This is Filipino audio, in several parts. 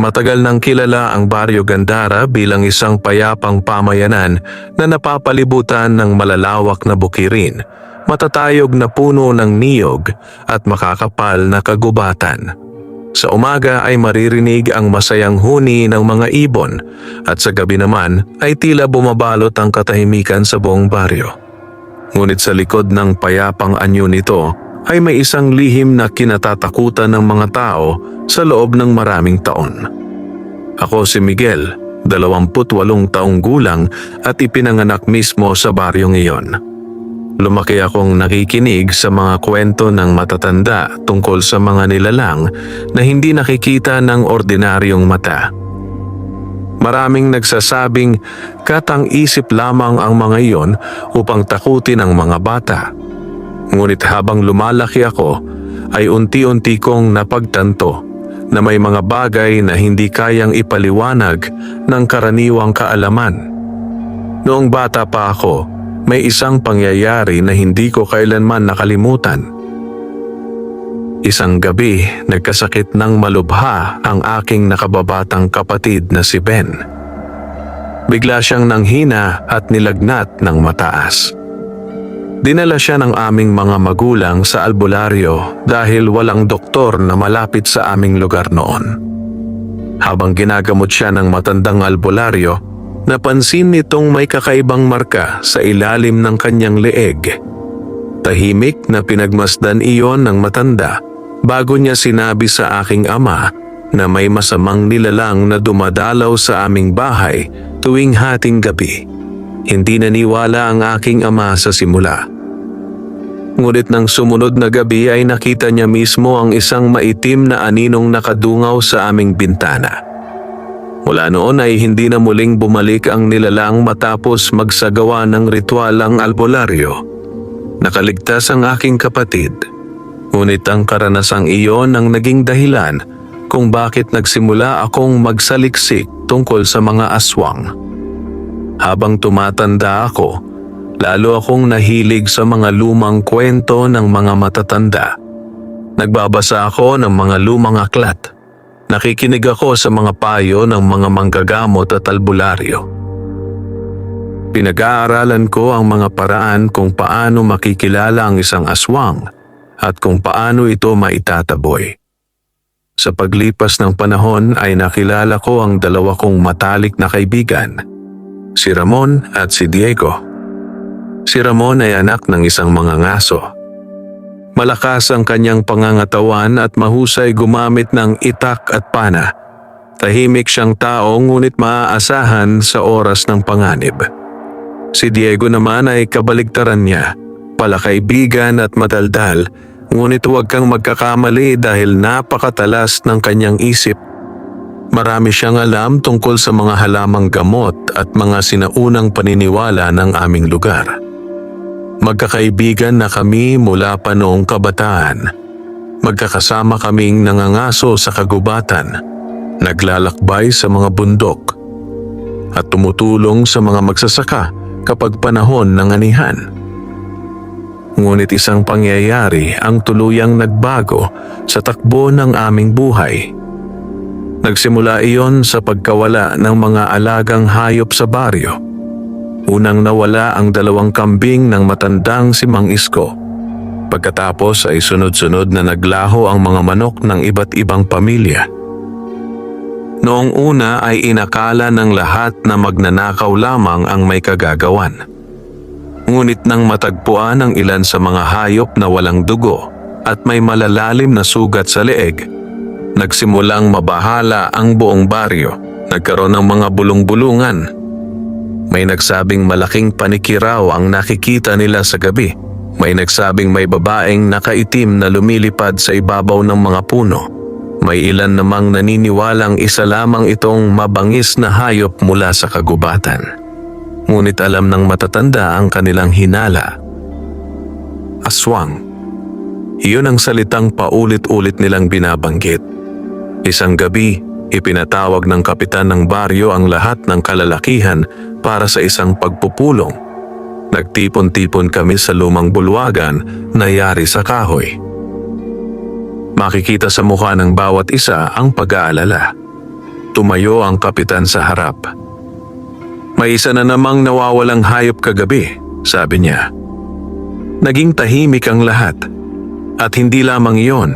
Matagal nang kilala ang Baryo Gandara bilang isang payapang pamayanan na napapalibutan ng malalawak na bukirin, matatayog na puno ng niyog at makakapal na kagubatan. Sa umaga ay maririnig ang masayang huni ng mga ibon at sa gabi naman ay tila bumabalot ang katahimikan sa buong baryo. Ngunit sa likod ng payapang anyo nito ay may isang lihim na kinatatakutan ng mga tao sa loob ng maraming taon. Ako si Miguel, 28 taong gulang at ipinanganak mismo sa baryong iyon. Lumaki akong nakikinig sa mga kwento ng matatanda tungkol sa mga nilalang na hindi nakikita ng ordinaryong mata. Maraming nagsasabing katang-isip lamang ang mga iyon upang takutin ang mga bata. Ngunit habang lumalaki ako ay unti-unti kong napagtanto na may mga bagay na hindi kayang ipaliwanag ng karaniwang kaalaman. Noong bata pa ako, may isang pangyayari na hindi ko kailanman nakalimutan. Isang gabi, nagkasakit ng malubha ang aking nakababatang kapatid na si Ben. Bigla siyang nanghina at nilagnat ng mataas. Dinala siya ng aming mga magulang sa albularyo dahil walang doktor na malapit sa aming lugar noon. Habang ginagamot siya ng matandang albularyo, napansin nitong may kakaibang marka sa ilalim ng kanyang leeg. Tahimik na pinagmasdan iyon ng matanda bago niya sinabi sa aking ama na may masamang nilalang na dumadalaw sa aming bahay tuwing hating gabi. Hindi naniwala ang aking ama sa simula. Ngunit nang sumunod na gabi ay nakita niya mismo ang isang maitim na aninong nakadungaw sa aming bintana. Mula noon ay hindi na muling bumalik ang nilalang matapos magsagawa ng ritual ang albularyo. Nakaligtas ang aking kapatid. Ngunit ang karanasang iyon ang naging dahilan kung bakit nagsimula akong magsaliksik tungkol sa mga aswang. Habang tumatanda ako, lalo akong nahilig sa mga lumang kwento ng mga matatanda. Nagbabasa ako ng mga lumang aklat. Nakikinig ako sa mga payo ng mga manggagamot at albularyo. Pinag-aaralan ko ang mga paraan kung paano makikilala ang isang aswang at kung paano ito maitataboy. Sa paglipas ng panahon ay nakilala ko ang dalawa kong matalik na kaibigan, si Ramon at si Diego. Si Ramon ay anak ng isang mangangaso. Malakas ang kanyang pangangatawan at mahusay gumamit ng itak at pana. Tahimik siyang tao ngunit maaasahan sa oras ng panganib. Si Diego naman ay kabaligtaran niya, palakaibigan at madaldal, ngunit huwag kang magkakamali dahil napakatalas ng kanyang isip. Marami siyang alam tungkol sa mga halamang gamot at mga sinaunang paniniwala ng aming lugar. Magkakaibigan na kami mula pa noong kabataan. Magkakasama kaming nangangaso sa kagubatan, naglalakbay sa mga bundok, at tumutulong sa mga magsasaka kapag panahon ng anihan. Ngunit isang pangyayari ang tuluyang nagbago sa takbo ng aming buhay. Nagsimula iyon sa pagkawala ng mga alagang hayop sa baryo. Unang nawala ang 2 kambing ng matandang si Mang Isko. Pagkatapos ay sunod-sunod na naglaho ang mga manok ng iba't ibang pamilya. Noong una ay inakala ng lahat na magnanakaw lamang ang may kagagawan. Ngunit nang matagpuan ang ilan sa mga hayop na walang dugo at may malalalim na sugat sa leeg, nagsimulang mabahala ang buong baryo. Nagkaroon ng mga bulong-bulungan. May nagsabing malaking panikiraw ang nakikita nila sa gabi. May nagsabing may babaeng nakaitim na lumilipad sa ibabaw ng mga puno. May ilan namang naniniwalang isa lamang itong mabangis na hayop mula sa kagubatan. Ngunit alam ng matatanda ang kanilang hinala. Aswang. Iyon ang salitang paulit-ulit nilang binabanggit. Isang gabi, ipinatawag ng kapitan ng baryo ang lahat ng kalalakihan para sa isang pagpupulong. Nagtipon-tipon kami sa lumang bulwagan na yari sa kahoy. Makikita sa mukha ng bawat isa ang pag-aalala. Tumayo ang kapitan sa harap. "May isa na namang nawawalang hayop kagabi," sabi niya. Naging tahimik ang lahat. At hindi lamang iyon.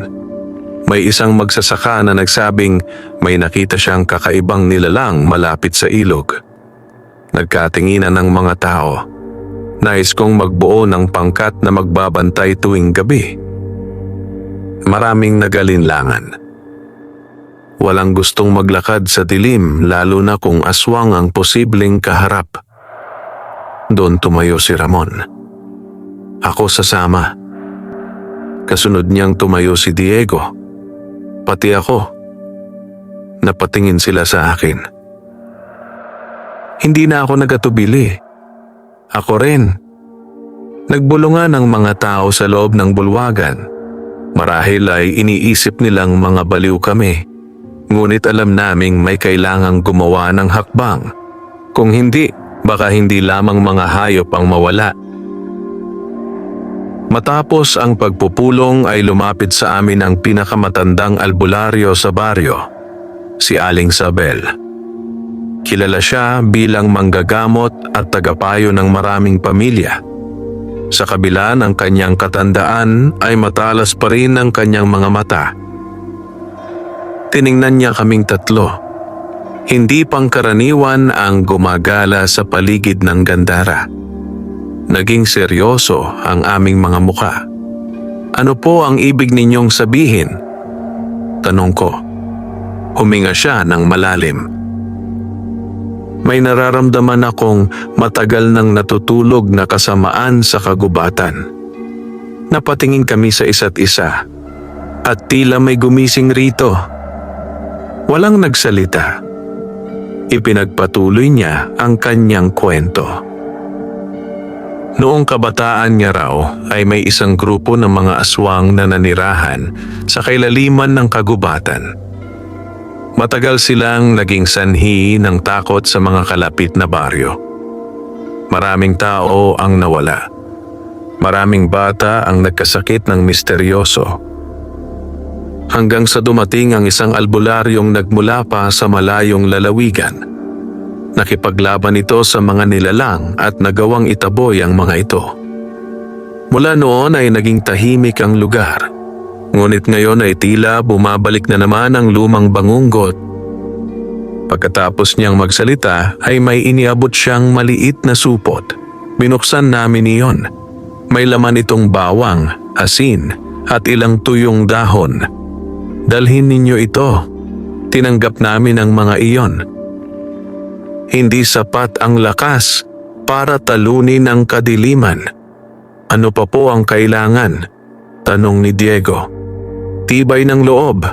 May isang magsasaka na nagsabing may nakita siyang kakaibang nilalang malapit sa ilog. Nagkatinginan ng mga tao. Nais kong magbuo ng pangkat na magbabantay tuwing gabi. Maraming nagalinlangan. Walang gustong maglakad sa dilim lalo na kung aswang ang posibleng kaharap. Doon tumayo si Ramon. Ako sasama. Kasunod niyang tumayo si Diego. Pati ako. Napatingin sila sa akin. Hindi na ako nagatubili. Ako rin. Nagbulungan ang mga tao sa loob ng bulwagan. Marahil ay iniisip nilang mga baliw kami. Ngunit alam naming may kailangang gumawa ng hakbang. Kung hindi, baka hindi lamang mga hayop ang mawala. Matapos ang pagpupulong ay lumapit sa amin ang pinakamatandang albularyo sa baryo, si Aling Sabel. Kilala siya bilang manggagamot at tagapayo ng maraming pamilya. Sa kabila ng kanyang katandaan ay matalas pa rin ang kanyang mga mata. Tiningnan niya kaming tatlo. Hindi pangkaraniwan ang gumagala sa paligid ng Gandara. Naging seryoso ang aming mga muka. "Ano po ang ibig ninyong sabihin?" tanong ko. Huminga siya ng malalim. May nararamdaman akong matagal nang natutulog na kasamaan sa kagubatan. Napatingin kami sa isa't isa at tila may gumising rito. Walang nagsalita. Ipinagpatuloy niya ang kanyang kwento. Noong kabataan niya raw ay may isang grupo ng mga aswang na nanirahan sa kailaliman ng kagubatan. Matagal silang naging sanhi ng takot sa mga kalapit na baryo. Maraming tao ang nawala. Maraming bata ang nagkasakit ng misteryoso. Hanggang sa dumating ang isang albularyong nagmula pa sa malayong lalawigan. Nakipaglaban ito sa mga nilalang at nagawang itaboy ang mga ito. Mula noon ay naging tahimik ang lugar. Ngunit ngayon ay tila bumabalik na naman ang lumang bangunggot. Pagkatapos niyang magsalita ay may iniabot siyang maliit na supot. Binuksan namin iyon. May laman itong bawang, asin at ilang tuyong dahon. "Dalhin ninyo ito." Tinanggap namin ang mga iyon. Hindi sapat ang lakas para talunin ang kadiliman. "Ano pa po ang kailangan?" tanong ni Diego. Tibay ng loob.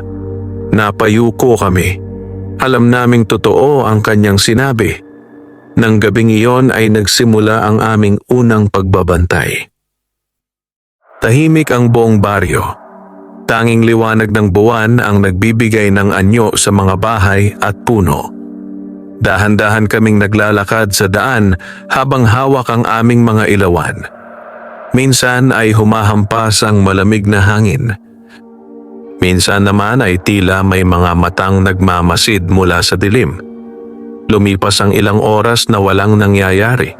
Napayuko kami. Alam naming totoo ang kanyang sinabi. Nang gabing iyon ay nagsimula ang aming unang pagbabantay. Tahimik ang buong baryo. Tanging liwanag ng buwan ang nagbibigay ng anyo sa mga bahay at puno. Dahan-dahan kaming naglalakad sa daan habang hawak ang aming mga ilawan. Minsan ay humahampas ang malamig na hangin. Minsan naman ay tila may mga matang nagmamasid mula sa dilim. Lumipas ang ilang oras na walang nangyayari.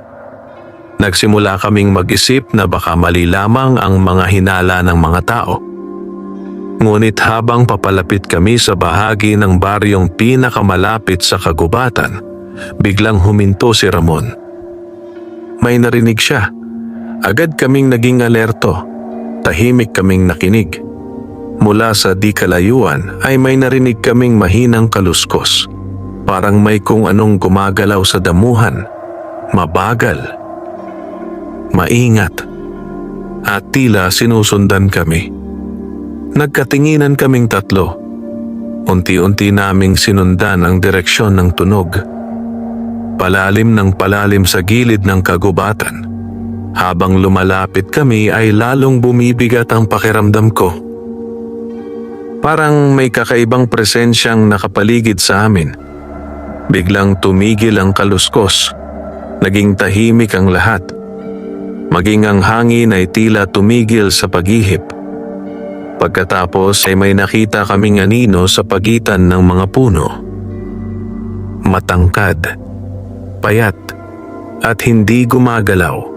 Nagsimula kaming mag-isip na baka mali lamang ang mga hinala ng mga tao. Ngunit habang papalapit kami sa bahagi ng baryong pinakamalapit sa kagubatan, biglang huminto si Ramon. May narinig siya. Agad kaming naging alerto. Tahimik kaming nakinig. Mula sa di kalayuan ay may narinig kaming mahinang kaluskos. Parang may kung anong gumagalaw sa damuhan. Mabagal. Maingat. At tila sinusundan kami. Nagkatinginan kaming tatlo. Unti-unti naming sinundan ang direksyon ng tunog. Palalim ng palalim sa gilid ng kagubatan. Habang lumalapit kami ay lalong bumibigat ang pakiramdam ko. Parang may kakaibang presensyang nakapaligid sa amin. Biglang tumigil ang kaluskos. Naging tahimik ang lahat. Maging ang hangin ay tila tumigil sa paghihip. Pagkatapos ay may nakita kaming anino sa pagitan ng mga puno. matangkad, payat, at hindi gumagalaw.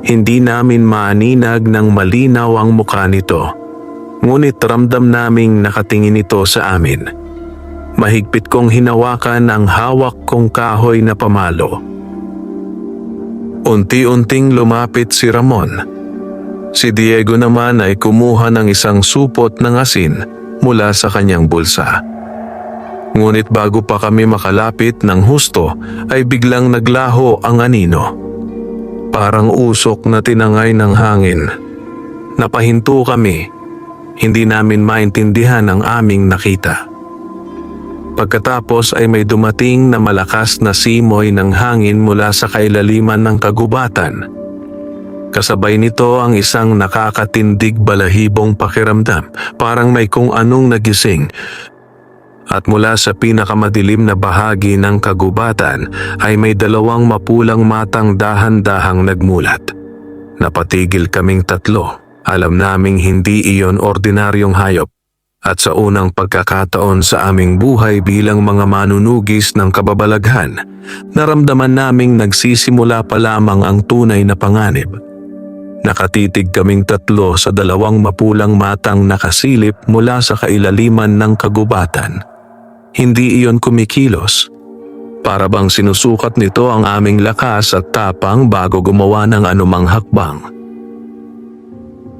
Hindi namin maaninag ng malinaw ang mukha nito, ngunit ramdam naming nakatingin ito sa amin. Mahigpit kong hinawakan ang hawak kong kahoy na pamalo. Unti-unting lumapit si Ramon. Si Diego naman ay kumuha ng isang supot ng asin mula sa kanyang bulsa. Ngunit bago pa kami makalapit ng husto ay biglang naglaho ang anino. Parang usok na tinangay ng hangin. Napahinto kami. Hindi namin maintindihan ang aming nakita. Pagkatapos ay may dumating na malakas na simoy ng hangin mula sa kailaliman ng kagubatan. Kasabay nito ang isang nakakatindig balahibong pakiramdam, parang may kung anong nagising. At mula sa pinakamadilim na bahagi ng kagubatan ay may dalawang mapulang matang dahan-dahang nagmulat. Napatigil kaming tatlo. Alam naming hindi iyon ordinaryong hayop. At sa unang pagkakataon sa aming buhay bilang mga manunugis ng kababalaghan, naramdaman naming nagsisimula pa lamang ang tunay na panganib. Nakatitig kaming tatlo sa dalawang mapulang matang nakasilip mula sa kailaliman ng kagubatan. Hindi iyon kumikilos. Para bang sinusukat nito ang aming lakas at tapang bago gumawa ng anumang hakbang.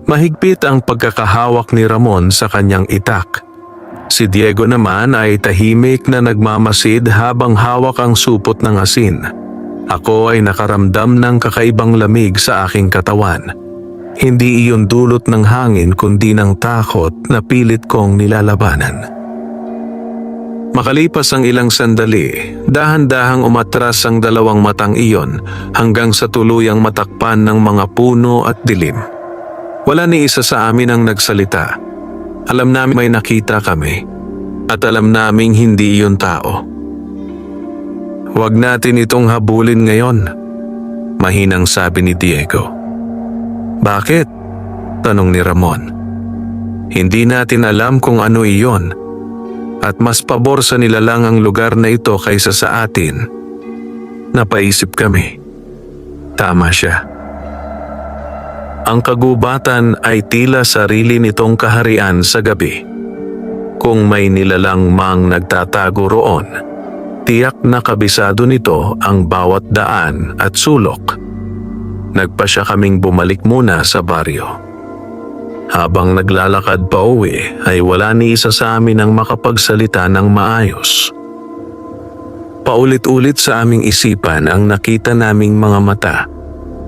Mahigpit ang pagkakahawak ni Ramon sa kanyang itak. Si Diego naman ay tahimik na nagmamasid habang hawak ang supot ng asin. Ako ay nakaramdam ng kakaibang lamig sa aking katawan. Hindi iyon dulot ng hangin kundi ng takot na pilit kong nilalabanan. Makalipas ang ilang sandali, dahan-dahang umatras ang dalawang matang iyon hanggang sa tuluyang matakpan ng mga puno at dilim. Wala ni isa sa amin ang nagsalita. Alam namin may nakita kami at alam naming hindi iyon tao. Huwag natin itong habulin ngayon, mahinang sabi ni Diego. Bakit? Tanong ni Ramon. Hindi natin alam kung ano iyon at mas pabor sa nilalang ang lugar na ito kaysa sa atin. Napaisip kami. Tama siya. Ang kagubatan ay tila sarili nitong kaharian sa gabi. Kung may nilalang mang nagtatago roon, tiyak na kabisado nito ang bawat daan at sulok. Nagpasya kaming bumalik muna sa baryo. Habang naglalakad pa uwi ay wala ni isa sa amin ang makapagsalita ng maayos. Paulit-ulit sa aming isipan ang nakita naming mga mata.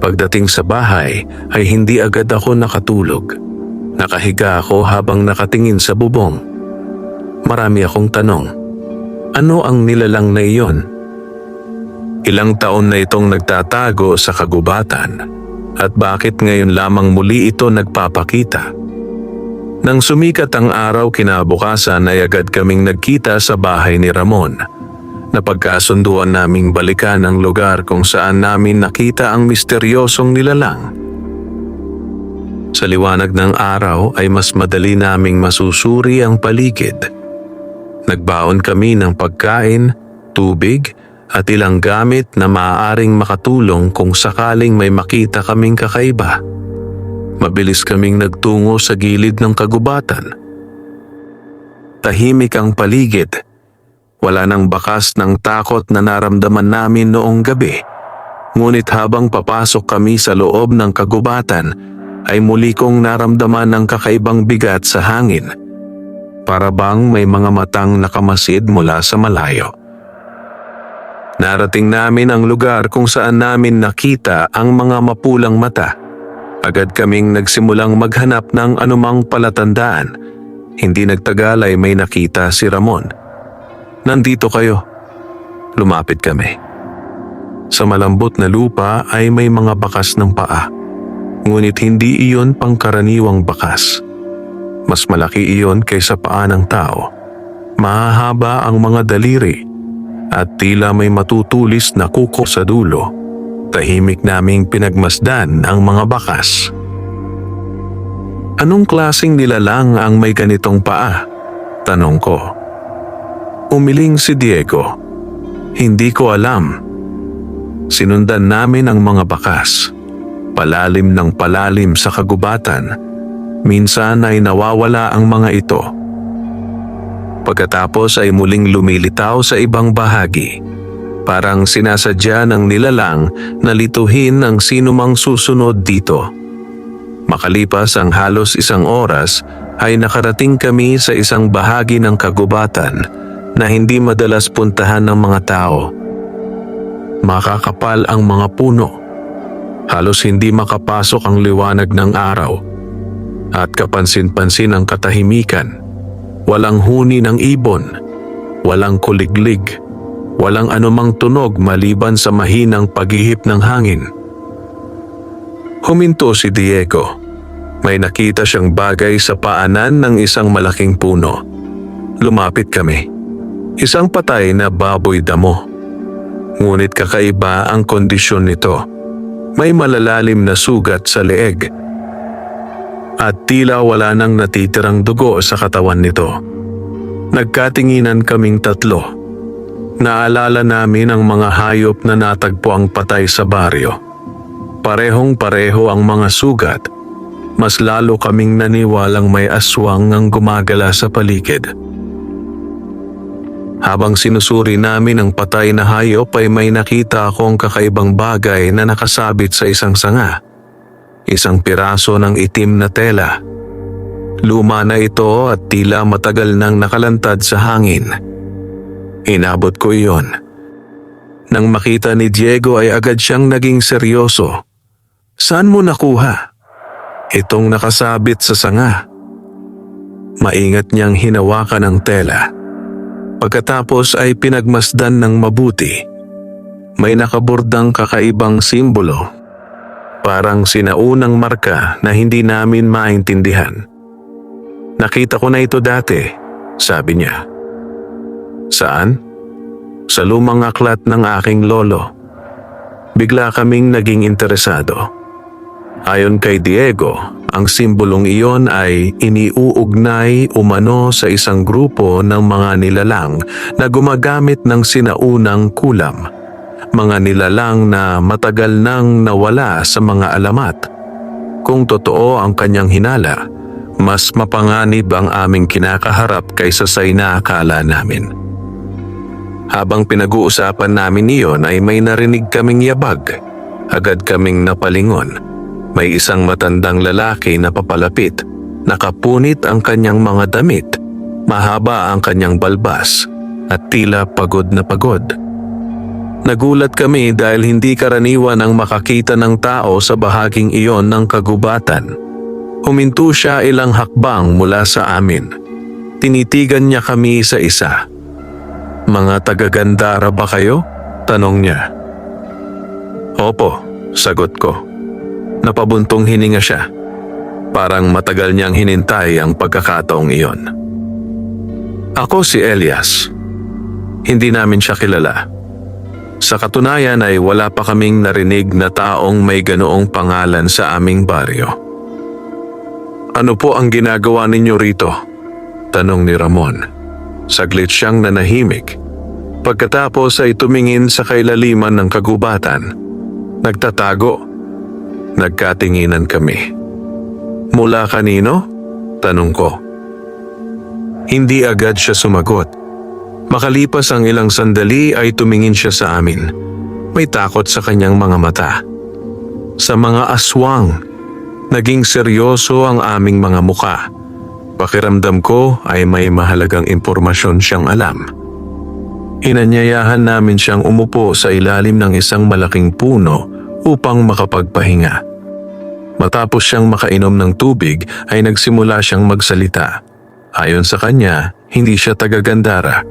Pagdating sa bahay ay hindi agad ako nakatulog. Nakahiga ako habang nakatingin sa bubong. Marami akong tanong. Ano ang nilalang na iyon? Ilang taon na itong nagtatago sa kagubatan at bakit ngayon lamang muli ito nagpapakita? Nang sumikat ang araw kinabukasan ay agad kaming nagkita sa bahay ni Ramon. Napagkasunduan naming balikan ang lugar kung saan namin nakita ang misteryosong nilalang. Sa liwanag ng araw ay mas madali naming masusuri ang paligid. Nagbaon kami ng pagkain, tubig at ilang gamit na maaaring makatulong kung sakaling may makita kaming kakaiba. Mabilis kaming nagtungo sa gilid ng kagubatan. Tahimik ang paligid. Wala nang bakas ng takot na naramdaman namin noong gabi. Ngunit habang papasok kami sa loob ng kagubatan, ay muli kong naramdaman ng kakaibang bigat sa hangin. Para bang may mga matang nakamasid mula sa malayo. Narating namin ang lugar kung saan namin nakita ang mga mapulang mata. Agad kaming nagsimulang maghanap ng anumang palatandaan. Hindi nagtagal ay may nakita si Ramon. Nandito kayo. Lumapit kami. Sa malambot na lupa ay may mga bakas ng paa. Ngunit hindi iyon pangkaraniwang bakas. Mas malaki iyon kaysa paa ng tao. Mahahaba ang mga daliri at tila may matutulis na kuko sa dulo. Tahimik naming pinagmasdan ang mga bakas. Anong klaseng nilalang ang may ganitong paa? Tanong ko. Umiling si Diego. Hindi ko alam. Sinundan namin ang mga bakas. Palalim ng palalim sa kagubatan. Minsan ay nawawala ang mga ito. Pagkatapos ay muling lumilitaw sa ibang bahagi. Parang sinasadya ng nilalang na lituhin ang sinumang susunod dito. Makalipas ang halos 1 oras ay nakarating kami sa isang bahagi ng kagubatan na hindi madalas puntahan ng mga tao. Makakapal ang mga puno. Halos hindi makapasok ang liwanag ng araw. At kapansin-pansin ang katahimikan. Walang huni ng ibon. Walang kuliglig. Walang anumang tunog maliban sa mahinang paghihip ng hangin. Huminto si Diego. May nakita siyang bagay sa paanan ng isang malaking puno. Lumapit kami. Isang patay na baboy damo. Ngunit kakaiba ang kondisyon nito. May malalalim na sugat sa leeg. At tila wala nang natitirang dugo sa katawan nito. Nagkatinginan kaming tatlo. Naalala namin ang mga hayop na natagpo ang patay sa baryo. Parehong-pareho ang mga sugat. Mas lalo kaming naniwalang may aswang ang gumagala sa paligid. Habang sinusuri namin ang patay na hayop ay may nakita akong kakaibang bagay na nakasabit sa isang sanga. Isang piraso ng itim na tela. Luma na ito at tila matagal nang nakalantad sa hangin. Inabot ko iyon. Nang makita ni Diego ay agad siyang naging seryoso. Saan mo nakuha? Itong nakasabit sa sanga. Maingat niyang hinawakan ang tela. Pagkatapos ay pinagmasdan ng mabuti. May nakabordang kakaibang simbolo. Parang sinaunang marka na hindi namin maintindihan. Nakita ko na ito dati, sabi niya. Saan? Sa lumang aklat ng aking lolo. Bigla kaming naging interesado. Ayon kay Diego, ang simbolong iyon ay iniuugnay umano sa isang grupo ng mga nilalang na gumagamit ng sinaunang kulam. Mga nilalang na matagal nang nawala sa mga alamat. Kung totoo ang kanyang hinala, mas mapanganib ang aming kinakaharap kaysa sa inaakala namin. Habang pinag-uusapan namin iyon ay may narinig kaming yabag. Agad kaming napalingon. May isang matandang lalaki na papalapit. Nakapunit ang kanyang mga damit. Mahaba ang kanyang balbas at tila pagod na pagod. Nagulat kami dahil hindi karaniwan ang makakita ng tao sa bahaging iyon ng kagubatan. Huminto siya ilang hakbang mula sa amin. Tinitigan niya kami sa isa. Mga taga-Gandara ba kayo? Tanong niya. Opo, sagot ko. Napabuntong hininga siya. Parang matagal niyang hinintay ang pagkakataong iyon. Ako si Elias. Hindi namin siya kilala. Sa katunayan ay wala pa kaming narinig na taong may ganoong pangalan sa aming baryo. Ano po ang ginagawa ninyo rito? Tanong ni Ramon. Saglit siyang nanahimik. Pagkatapos ay tumingin sa kailaliman ng kagubatan. Nagtatago. Nagkatinginan kami. Mula kanino? Tanong ko. Hindi agad siya sumagot. Makalipas ang ilang sandali ay tumingin siya sa amin. May takot sa kanyang mga mata. Sa mga aswang, naging seryoso ang aming mga muka. Pakiramdam ko ay may mahalagang impormasyon siyang alam. Inanyayahan namin siyang umupo sa ilalim ng isang malaking puno upang makapagpahinga. Matapos siyang makainom ng tubig ay nagsimula siyang magsalita. Ayon sa kanya, hindi siya taga-Gandara.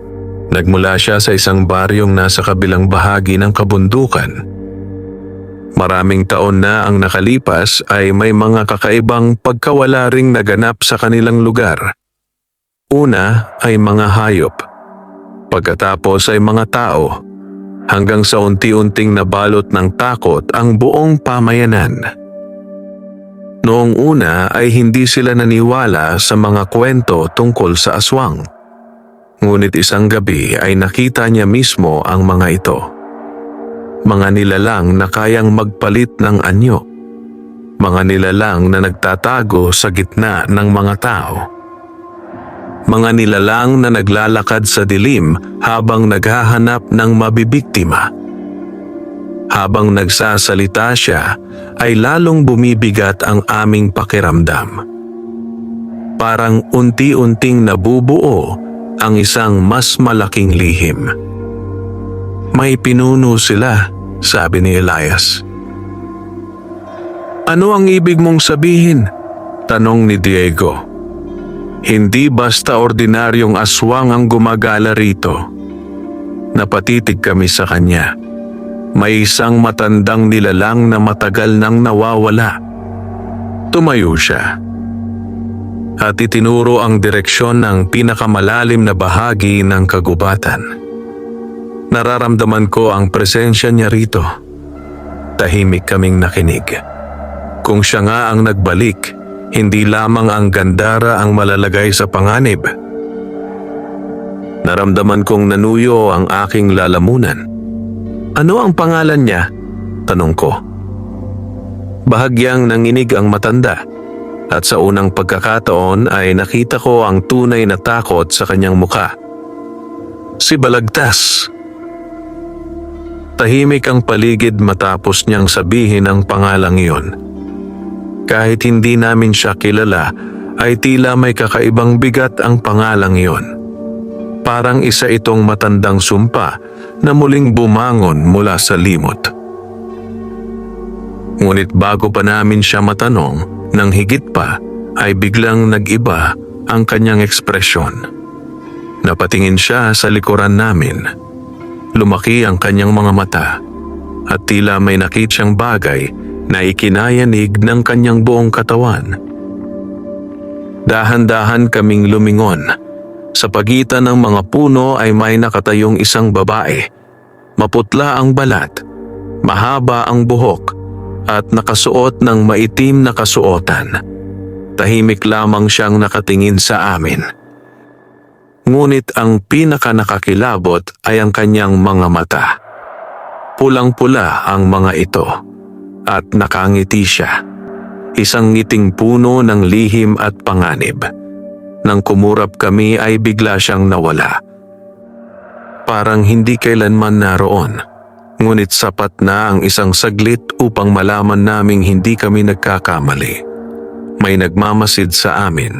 Nagmula siya sa isang baryong nasa kabilang bahagi ng kabundukan. Maraming taon na ang nakalipas ay may mga kakaibang pagkawala ring naganap sa kanilang lugar. Una ay mga hayop. Pagkatapos ay mga tao. Hanggang sa unti-unting nabalot ng takot ang buong pamayanan. Noong una ay hindi sila naniwala sa mga kwento tungkol sa aswang. Ngunit isang gabi ay nakita niya mismo ang mga ito. Mga nilalang na kayang magpalit ng anyo. Mga nilalang na nagtatago sa gitna ng mga tao. Mga nilalang na naglalakad sa dilim habang naghahanap ng mabibiktima. Habang nagsasalita siya, ay lalong bumibigat ang aming pakiramdam. Parang unti-unting nabubuo ang isang mas malaking lihim. May pinuno sila, sabi ni Elias. Ano ang ibig mong sabihin? Tanong ni Diego. Hindi basta ordinaryong aswang ang gumagala rito. Napatitig kami sa kanya. May isang matandang nilalang na matagal nang nawawala. Tumayo siya at itinuro ang direksyon ng pinakamalalim na bahagi ng kagubatan. Nararamdaman ko ang presensya niya rito. Tahimik kaming nakinig. Kung siya nga ang nagbalik, hindi lamang ang gandara ang malalagay sa panganib. Naramdaman kong nanuyo ang aking lalamunan. Ano ang pangalan niya? Tanong ko. Bahagyang nanginig ang matanda at sa unang pagkakataon ay nakita ko ang tunay na takot sa kanyang mukha. Si Balagtas. Tahimik ang paligid matapos niyang sabihin ang pangalang iyon. Kahit hindi namin siya kilala, ay tila may kakaibang bigat ang pangalang iyon. Parang isa itong matandang sumpa na muling bumangon mula sa limot. Ngunit bago pa namin siya matanong, nang higit pa ay biglang nag-iba ang kanyang ekspresyon. Napatingin siya sa likuran namin. Lumaki ang kanyang mga mata at tila may nakita siyang bagay na ikinayanig ng kanyang buong katawan. Dahan-dahan kaming lumingon. Sa pagitan ng mga puno ay may nakatayong isang babae. Maputla ang balat, mahaba ang buhok, at nakasuot ng maitim na kasuotan. Tahimik lamang siyang nakatingin sa amin. Ngunit ang pinakanakakilabot ay ang kanyang mga mata. Pulang-pula ang mga ito at nakangiti siya. Isang ngiting puno ng lihim at panganib. Nang kumurap kami ay bigla siyang nawala. Parang hindi kailanman naroon. Ngunit sapat na ang isang saglit upang malaman naming hindi kami nagkakamali. May nagmamasid sa amin.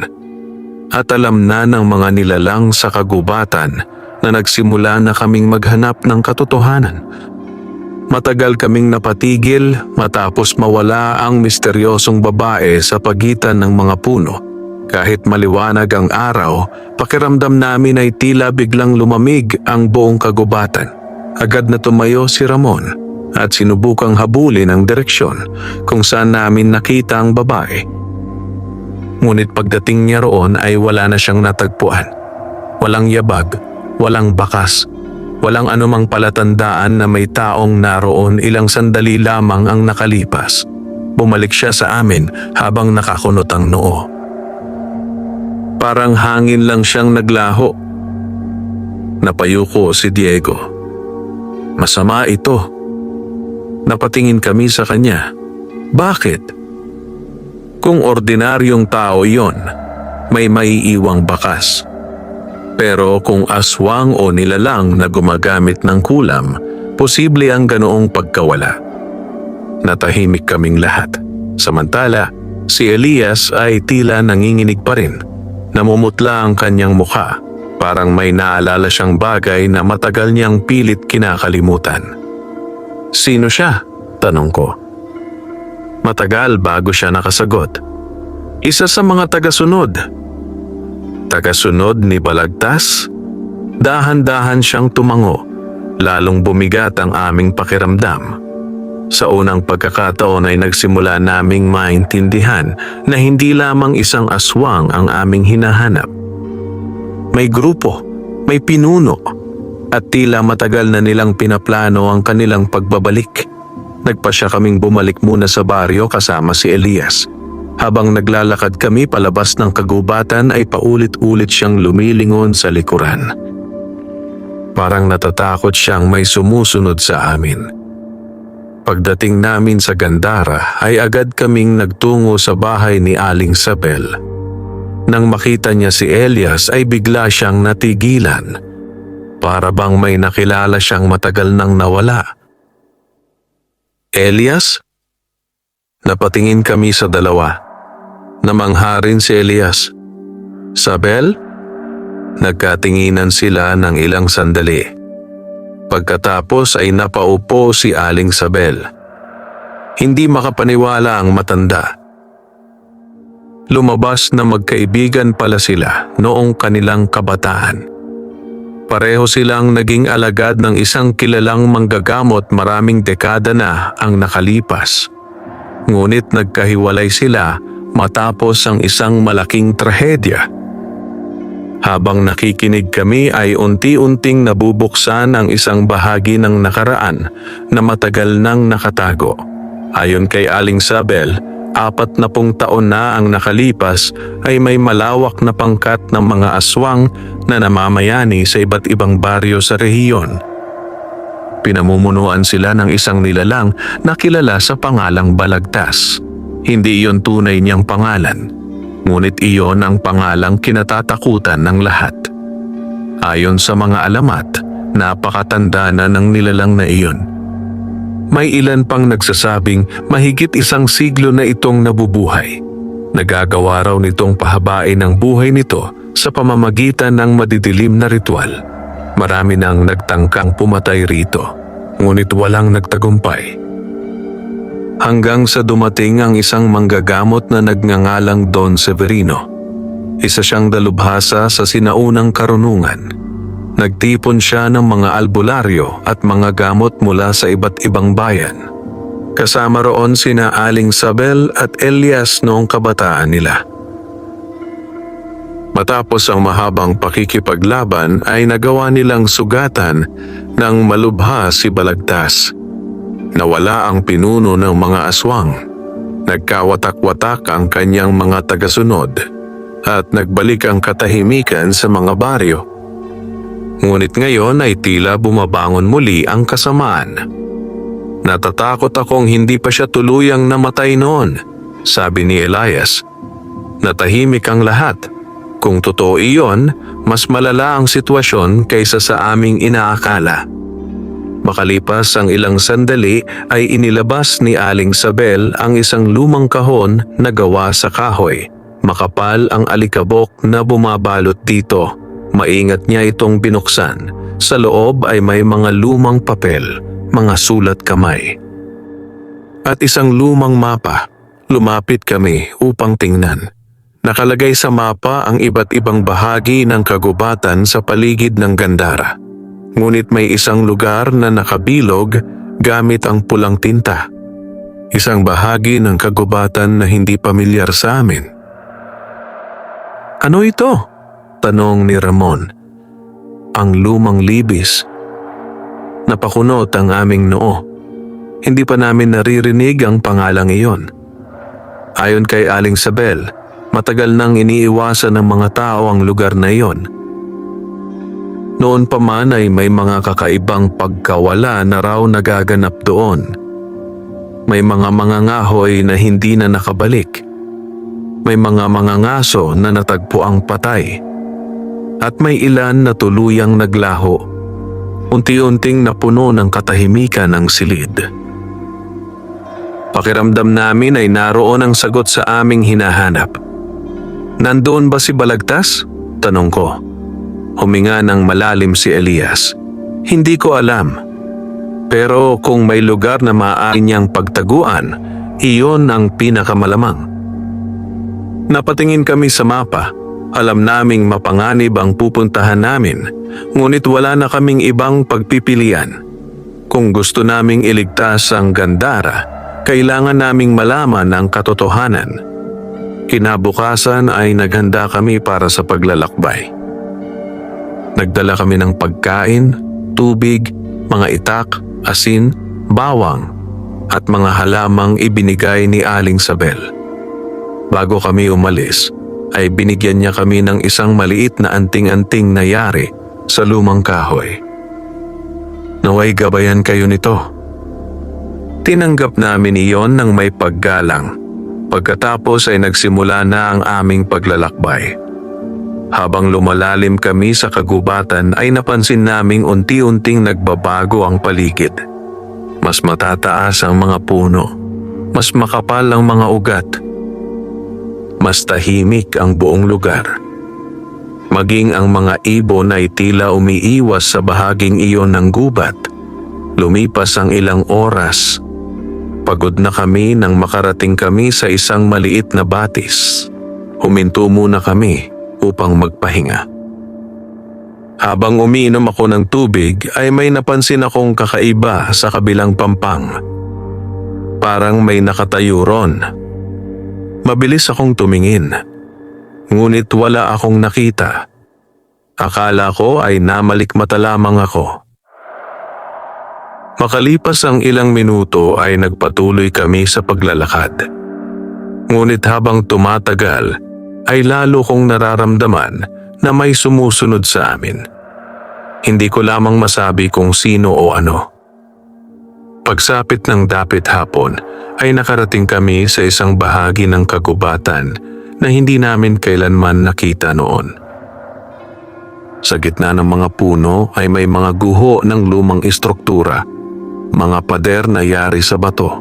At alam na ng mga nilalang sa kagubatan na nagsimula na kaming maghanap ng katotohanan. Matagal kaming napatigil matapos mawala ang misteryosong babae sa pagitan ng mga puno. Kahit maliwanag ang araw, pakiramdam namin ay tila biglang lumamig ang buong kagubatan. Agad na tumayo si Ramon at sinubukang habulin ang direksyon kung saan namin nakita ang babae. Ngunit pagdating niya roon ay wala na siyang natagpuan. Walang yabag, walang bakas, walang anumang palatandaan na may taong naroon. Ilang sandali lamang ang nakalipas. Bumalik siya sa amin habang nakakunot ang noo. Parang hangin lang siyang naglaho. Napayuko si Diego. Masama ito. Napatingin kami sa kanya. Bakit? Kung ordinaryong tao yon, may maiiwang bakas. Pero kung aswang o nilalang na gumagamit ng kulam, posible ang ganoong pagkawala. Natahimik kaming lahat. Samantala, si Elias ay tila nanginginig pa rin. Namumutla ang kanyang mukha. Parang may naalala siyang bagay na matagal niyang pilit kinakalimutan. Sino siya? Tanong ko. Matagal bago siya nakasagot. Isa sa mga tagasunod. Tagasunod ni Balagtas? Dahan-dahan siyang tumango. Lalong bumigat ang aming pakiramdam. Sa unang pagkakataon ay nagsimula naming maintindihan na hindi lamang isang aswang ang aming hinahanap. May grupo, may pinuno, at tila matagal na nilang pinaplano ang kanilang pagbabalik. Nagpasya kaming bumalik muna sa baryo kasama si Elias. Habang naglalakad kami palabas ng kagubatan ay paulit-ulit siyang lumilingon sa likuran. Parang natatakot siyang may sumusunod sa amin. Pagdating namin sa Gandara ay agad kaming nagtungo sa bahay ni Aling Sabel. Nang makita niya si Elias ay bigla siyang natigilan. Para bang may nakilala siyang matagal nang nawala. Elias? Napatingin kami sa dalawa. Namangha rin si Elias. Sabel? Nagkatinginan sila ng ilang sandali. Pagkatapos ay napaupo si Aling Sabel. Hindi makapaniwala ang matanda. Lumabas na magkaibigan pala sila noong kanilang kabataan. Pareho silang naging alagad ng isang kilalang manggagamot maraming dekada na ang nakalipas. Ngunit nagkahiwalay sila matapos ang isang malaking trahedya. Habang nakikinig kami ay unti-unting nabubuksan ang isang bahagi ng nakaraan na matagal nang nakatago. Ayon kay Aling Sabel, 40 taon na ang nakalipas ay may malawak na pangkat ng mga aswang na namamayani sa iba't ibang baryo sa rehiyon. Pinamumunuan sila ng isang nilalang na kilala sa pangalang Balagtas. Hindi iyon tunay niyang pangalan, ngunit iyon ang pangalang kinatatakutan ng lahat. Ayon sa mga alamat, napakatanda na ng nilalang na iyon. May ilan pang nagsasabing mahigit 1 siglo na itong nabubuhay. Nagagawa raw nitong pahabain ang buhay nito sa pamamagitan ng madidilim na ritual. Marami nang nagtangkang pumatay rito, ngunit walang nagtagumpay. Hanggang sa dumating ang isang manggagamot na nagngangalang Don Severino. Isa siyang dalubhasa sa sinaunang karunungan. Nagtipon siya ng mga albularyo at mga gamot mula sa iba't ibang bayan. Kasama roon sina Aling Sabel at Elias noong kabataan nila. Matapos ang mahabang pakikipaglaban ay nagawa nilang sugatan ng malubha si Balagtas. Nawala ang pinuno ng mga aswang. Nagkawatak-watak ang kanyang mga tagasunod at nagbalik ang katahimikan sa mga baryo. Ngunit ngayon ay tila bumabangon muli ang kasamaan. Natatakot akong hindi pa siya tuluyang namatay noon, sabi ni Elias. Natahimik ang lahat. Kung totoo iyon, mas malala ang sitwasyon kaysa sa aming inaakala. Makalipas ang ilang sandali ay inilabas ni Aling Sabel ang isang lumang kahon na gawa sa kahoy. Makapal ang alikabok na bumabalot dito. Maingat niya itong binuksan. Sa loob ay may mga lumang papel, mga sulat kamay. At isang lumang mapa. Lumapit kami upang tingnan. Nakalagay sa mapa ang iba't ibang bahagi ng kagubatan sa paligid ng Gandara. Ngunit may isang lugar na nakabilog gamit ang pulang tinta. Isang bahagi ng kagubatan na hindi pamilyar sa amin. Ano ito? Tanong ni Ramon. Ang lumang libis. Napakunot ang aming noo. Hindi pa namin naririnig ang pangalang iyon. Ayon kay Aling Sabel, matagal nang iniiwasan ng mga tao ang lugar na iyon. Noon pa man ay may mga kakaibang pagkawala na raw nagaganap doon. May mga mangangahoy na hindi na nakabalik. May mga mangangaso na natagpo ang patay. At may ilan na tuluyang naglaho. Unti-unting napuno ng katahimikan ang silid. Pakiramdam namin ay naroon ang sagot sa aming hinahanap. Nandoon ba si Balagtas? Tanong ko. Huminga ng malalim si Elias. Hindi ko alam. Pero kung may lugar na maaari niyang pagtaguan, iyon ang pinakamalamang. Napatingin kami sa mapa. Alam naming mapanganib ang pupuntahan namin, ngunit wala na kaming ibang pagpipilian. Kung gusto naming iligtas ang Gandara, kailangan naming malaman ang katotohanan. Kinabukasan ay naghanda kami para sa paglalakbay. Nagdala kami ng pagkain, tubig, mga itak, asin, bawang, at mga halamang ibinigay ni Aling Sabel. Bago kami umalis, ay binigyan niya kami ng isang maliit na anting-anting na yari sa lumang kahoy. Naway gabayan kayo nito. Tinanggap namin iyon ng may paggalang. Pagkatapos ay nagsimula na ang aming paglalakbay. Habang lumalalim kami sa kagubatan ay napansin naming unti-unting nagbabago ang paligid. Mas matataas ang mga puno, mas makapal ang mga ugat, mas tahimik ang buong lugar. Maging ang mga ibon ay tila umiiwas sa bahaging iyon ng gubat. Lumipas ang ilang oras. Pagod na kami nang makarating kami sa isang maliit na batis. Huminto muna kami upang magpahinga. Habang umiinom ako ng tubig ay may napansin akong kakaiba sa kabilang pampang. Parang may nakatayo ron. Mabilis akong tumingin. Ngunit wala akong nakita. Akala ko ay namalikmata lamang ako. Makalipas ang ilang minuto ay nagpatuloy kami sa paglalakad. Ngunit habang tumatagal ay lalo kong nararamdaman na may sumusunod sa amin. Hindi ko lamang masabi kung sino o ano. Pagsapit ng dapit hapon ay nakarating kami sa isang bahagi ng kagubatan na hindi namin kailanman nakita noon. Sa gitna ng mga puno ay may mga guho ng lumang istruktura, mga pader na yari sa bato,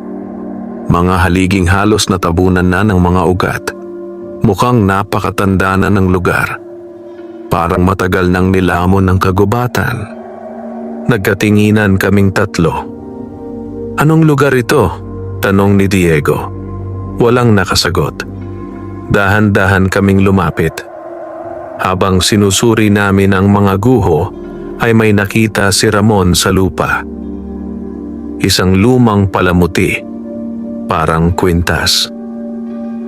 mga haliging halos natabunan na ng mga ugat. Mukhang napakatanda na ng lugar. Parang matagal nang nilamon ng kagubatan. Nagkatinginan kaming tatlo. "Anong lugar ito?" tanong ni Diego. Walang nakasagot. Dahan-dahan kaming lumapit. Habang sinusuri namin ang mga guho, ay may nakita si Ramon sa lupa. Isang lumang palamuti, parang kwintas.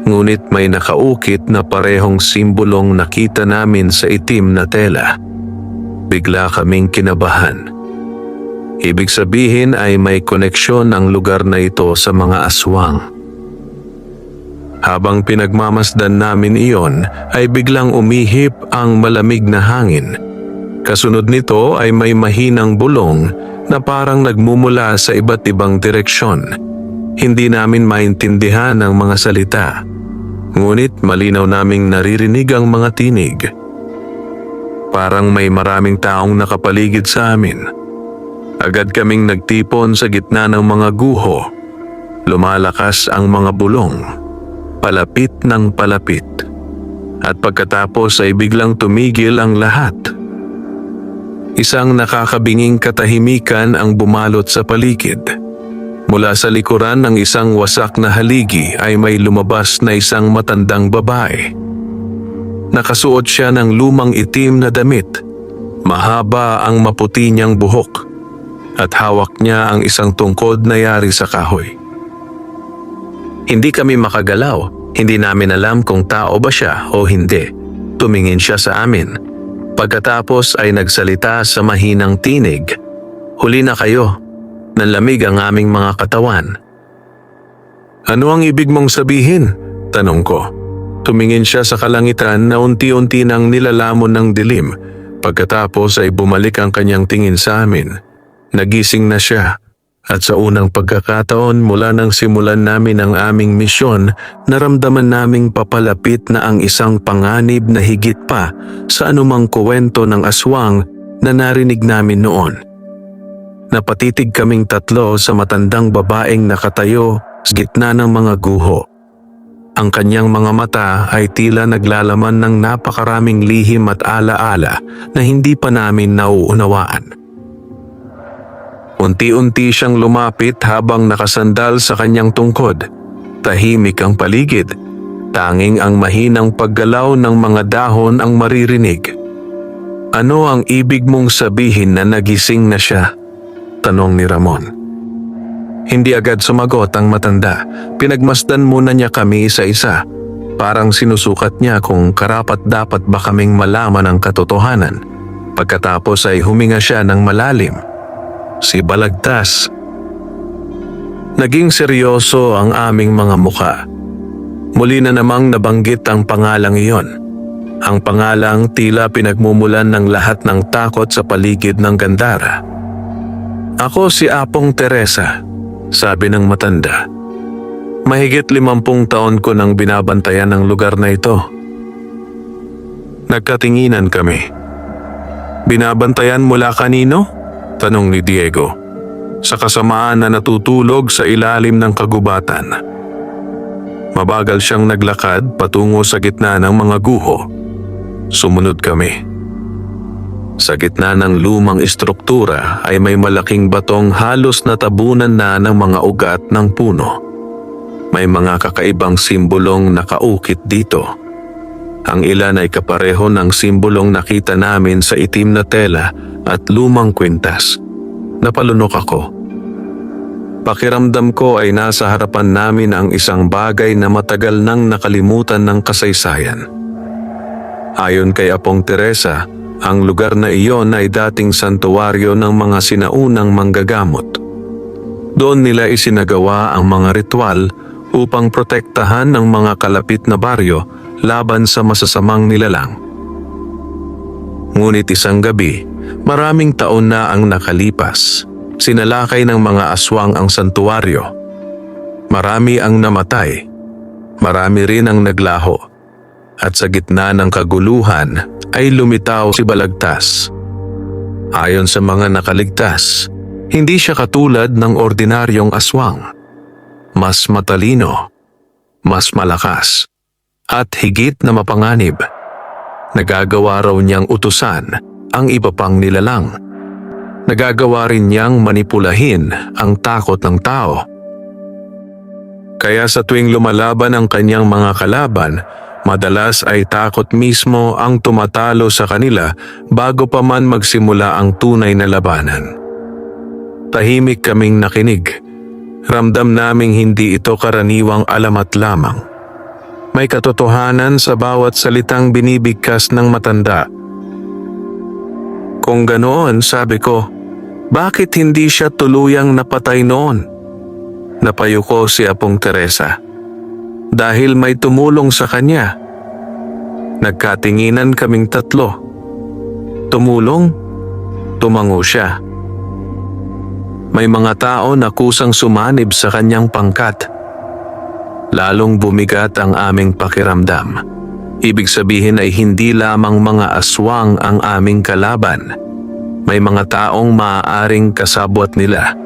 Ngunit may nakaukit na parehong simbolong nakita namin sa itim na tela. Bigla kaming kinabahan. Ibig sabihin ay may koneksyon ang lugar na ito sa mga aswang. Habang pinagmamasdan namin iyon ay biglang umihip ang malamig na hangin. Kasunod nito ay may mahinang bulong na parang nagmumula sa iba't ibang direksyon. Hindi namin maintindihan ang mga salita. Ngunit malinaw naming naririnig ang mga tinig. Parang may maraming taong nakapaligid sa amin. Agad kaming nagtipon sa gitna ng mga guho. Lumalakas ang mga bulong. Palapit ng palapit. At pagkatapos ay biglang tumigil ang lahat. Isang nakakabinging katahimikan ang bumalot sa paligid. Mula sa likuran ng isang wasak na haligi ay may lumabas na isang matandang babae. Nakasuot siya ng lumang itim na damit. Mahaba ang maputi niyang buhok. At hawak niya ang isang tungkod na yari sa kahoy. Hindi kami makagalaw. Hindi namin alam kung tao ba siya o hindi. Tumingin siya sa amin. Pagkatapos ay nagsalita sa mahinang tinig. "Huli na kayo. Nanlamig ang aming mga katawan." "Ano ang ibig mong sabihin?" tanong ko. Tumingin siya sa kalangitan na unti-unti nang nilalamon ng dilim. Pagkatapos ay bumalik ang kanyang tingin sa amin. Nagising na siya. At sa unang pagkakataon mula nang simulan namin ang aming misyon, naramdaman naming papalapit na ang isang panganib na higit pa sa anumang kuwento ng aswang na narinig namin noon. Napatitig kaming tatlo sa matandang babaeng nakatayo sa gitna ng mga guho. Ang kanyang mga mata ay tila naglalaman ng napakaraming lihim at alaala na hindi pa namin nauunawaan. Unti-unti siyang lumapit habang nakasandal sa kanyang tungkod. Tahimik ang paligid. Tanging ang mahinang paggalaw ng mga dahon ang maririnig. "Ano ang ibig mong sabihin na nagising na siya?" tanong ni Ramon. Hindi agad sumagot ang matanda. Pinagmasdan muna niya kami isa-isa. Parang sinusukat niya kung karapat-dapat ba kaming malaman ang katotohanan. Pagkatapos ay huminga siya ng malalim. Si Balagtas. Naging seryoso ang aming mga muka. Muli na namang nabanggit ang pangalang iyon. Ang pangalang tila pinagmumulan ng lahat ng takot sa paligid ng Gandara. Ako si Apong Teresa, sabi ng matanda. Mahigit 50 taon ko nang binabantayan ang lugar na ito. Nagkatinginan kami. Binabantayan mula kanino? Tanong ni Diego. Sa kasamaan na natutulog sa ilalim ng kagubatan. Mabagal siyang naglakad patungo sa gitna ng mga guho. Sumunod kami. Sa gitna ng lumang istruktura ay may malaking batong halos natabunan na ng mga ugat ng puno. May mga kakaibang simbolong nakaukit dito. Ang ilan ay kapareho ng simbolong nakita namin sa itim na tela at lumang kwintas. Napalunok ako. Pakiramdam ko ay nasa harapan namin ang isang bagay na matagal nang nakalimutan ng kasaysayan. Ayon kay Apong Teresa, ang lugar na iyon ay dating santuwaryo ng mga sinaunang manggagamot. Doon nila isinagawa ang mga ritual upang protektahan ang mga kalapit na baryo laban sa masasamang nilalang. Ngunit isang gabi, maraming taon na ang nakalipas. Sinalakay ng mga aswang ang santuwaryo. Marami ang namatay. Marami rin ang naglaho. At sa gitna ng kaguluhan ay lumitaw si Balagtas. Ayon sa mga nakaligtas, hindi siya katulad ng ordinaryong aswang. Mas matalino, mas malakas, at higit na mapanganib. Nagagawa raw niyang utusan ang iba pang nilalang. Nagagawa rin niyang manipulahin ang takot ng tao. Kaya sa tuwing lumalaban ang kanyang mga kalaban, madalas ay takot mismo ang tumatalo sa kanila bago pa man magsimula ang tunay na labanan. Tahimik kaming nakinig. Ramdam naming hindi ito karaniwang alamat lamang. May katotohanan sa bawat salitang binibigkas ng matanda. Kung ganoon, sabi ko, bakit hindi siya tuluyang napatay noon? Napayuko si Apong Teresa. Dahil may tumulong sa kanya. Nagkatinginan kaming tatlo. Tumulong? Tumango siya. May mga tao na kusang sumanib sa kanyang pangkat. Lalong bumigat ang aming pakiramdam. Ibig sabihin ay hindi lamang mga aswang ang aming kalaban. May mga taong maaaring kasabwat nila.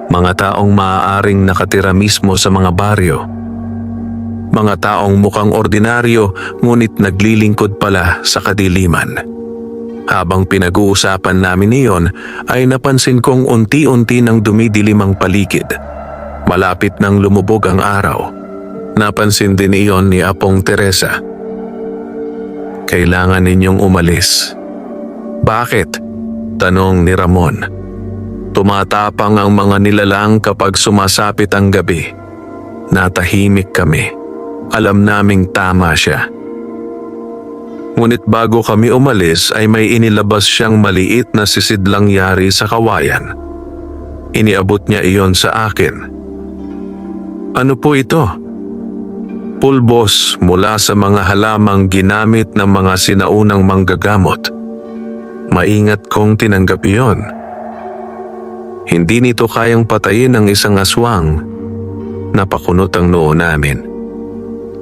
Mga taong maaaring nakatira mismo sa mga baryo. Mga taong mukhang ordinaryo ngunit naglilingkod pala sa kadiliman. Habang pinag-uusapan namin iyon ay napansin kong unti-unti nang dumidilim ang paligid. Malapit nang lumubog ang araw. Napansin din iyon ni Apong Teresa. Kailangan ninyong umalis. Bakit? Tanong ni Ramon. Tumatapang ang mga nilalang kapag sumasapit ang gabi. Natahimik kami. Alam naming tama siya. Ngunit bago kami umalis ay may inilabas siyang maliit na sisidlang yari sa kawayan. Iniabot niya iyon sa akin. Ano po ito? Pulbos mula sa mga halamang ginamit ng mga sinaunang manggagamot. Maingat kong tinanggap iyon. Hindi nito kayang patayin ang isang aswang. Napakunot ang noo namin.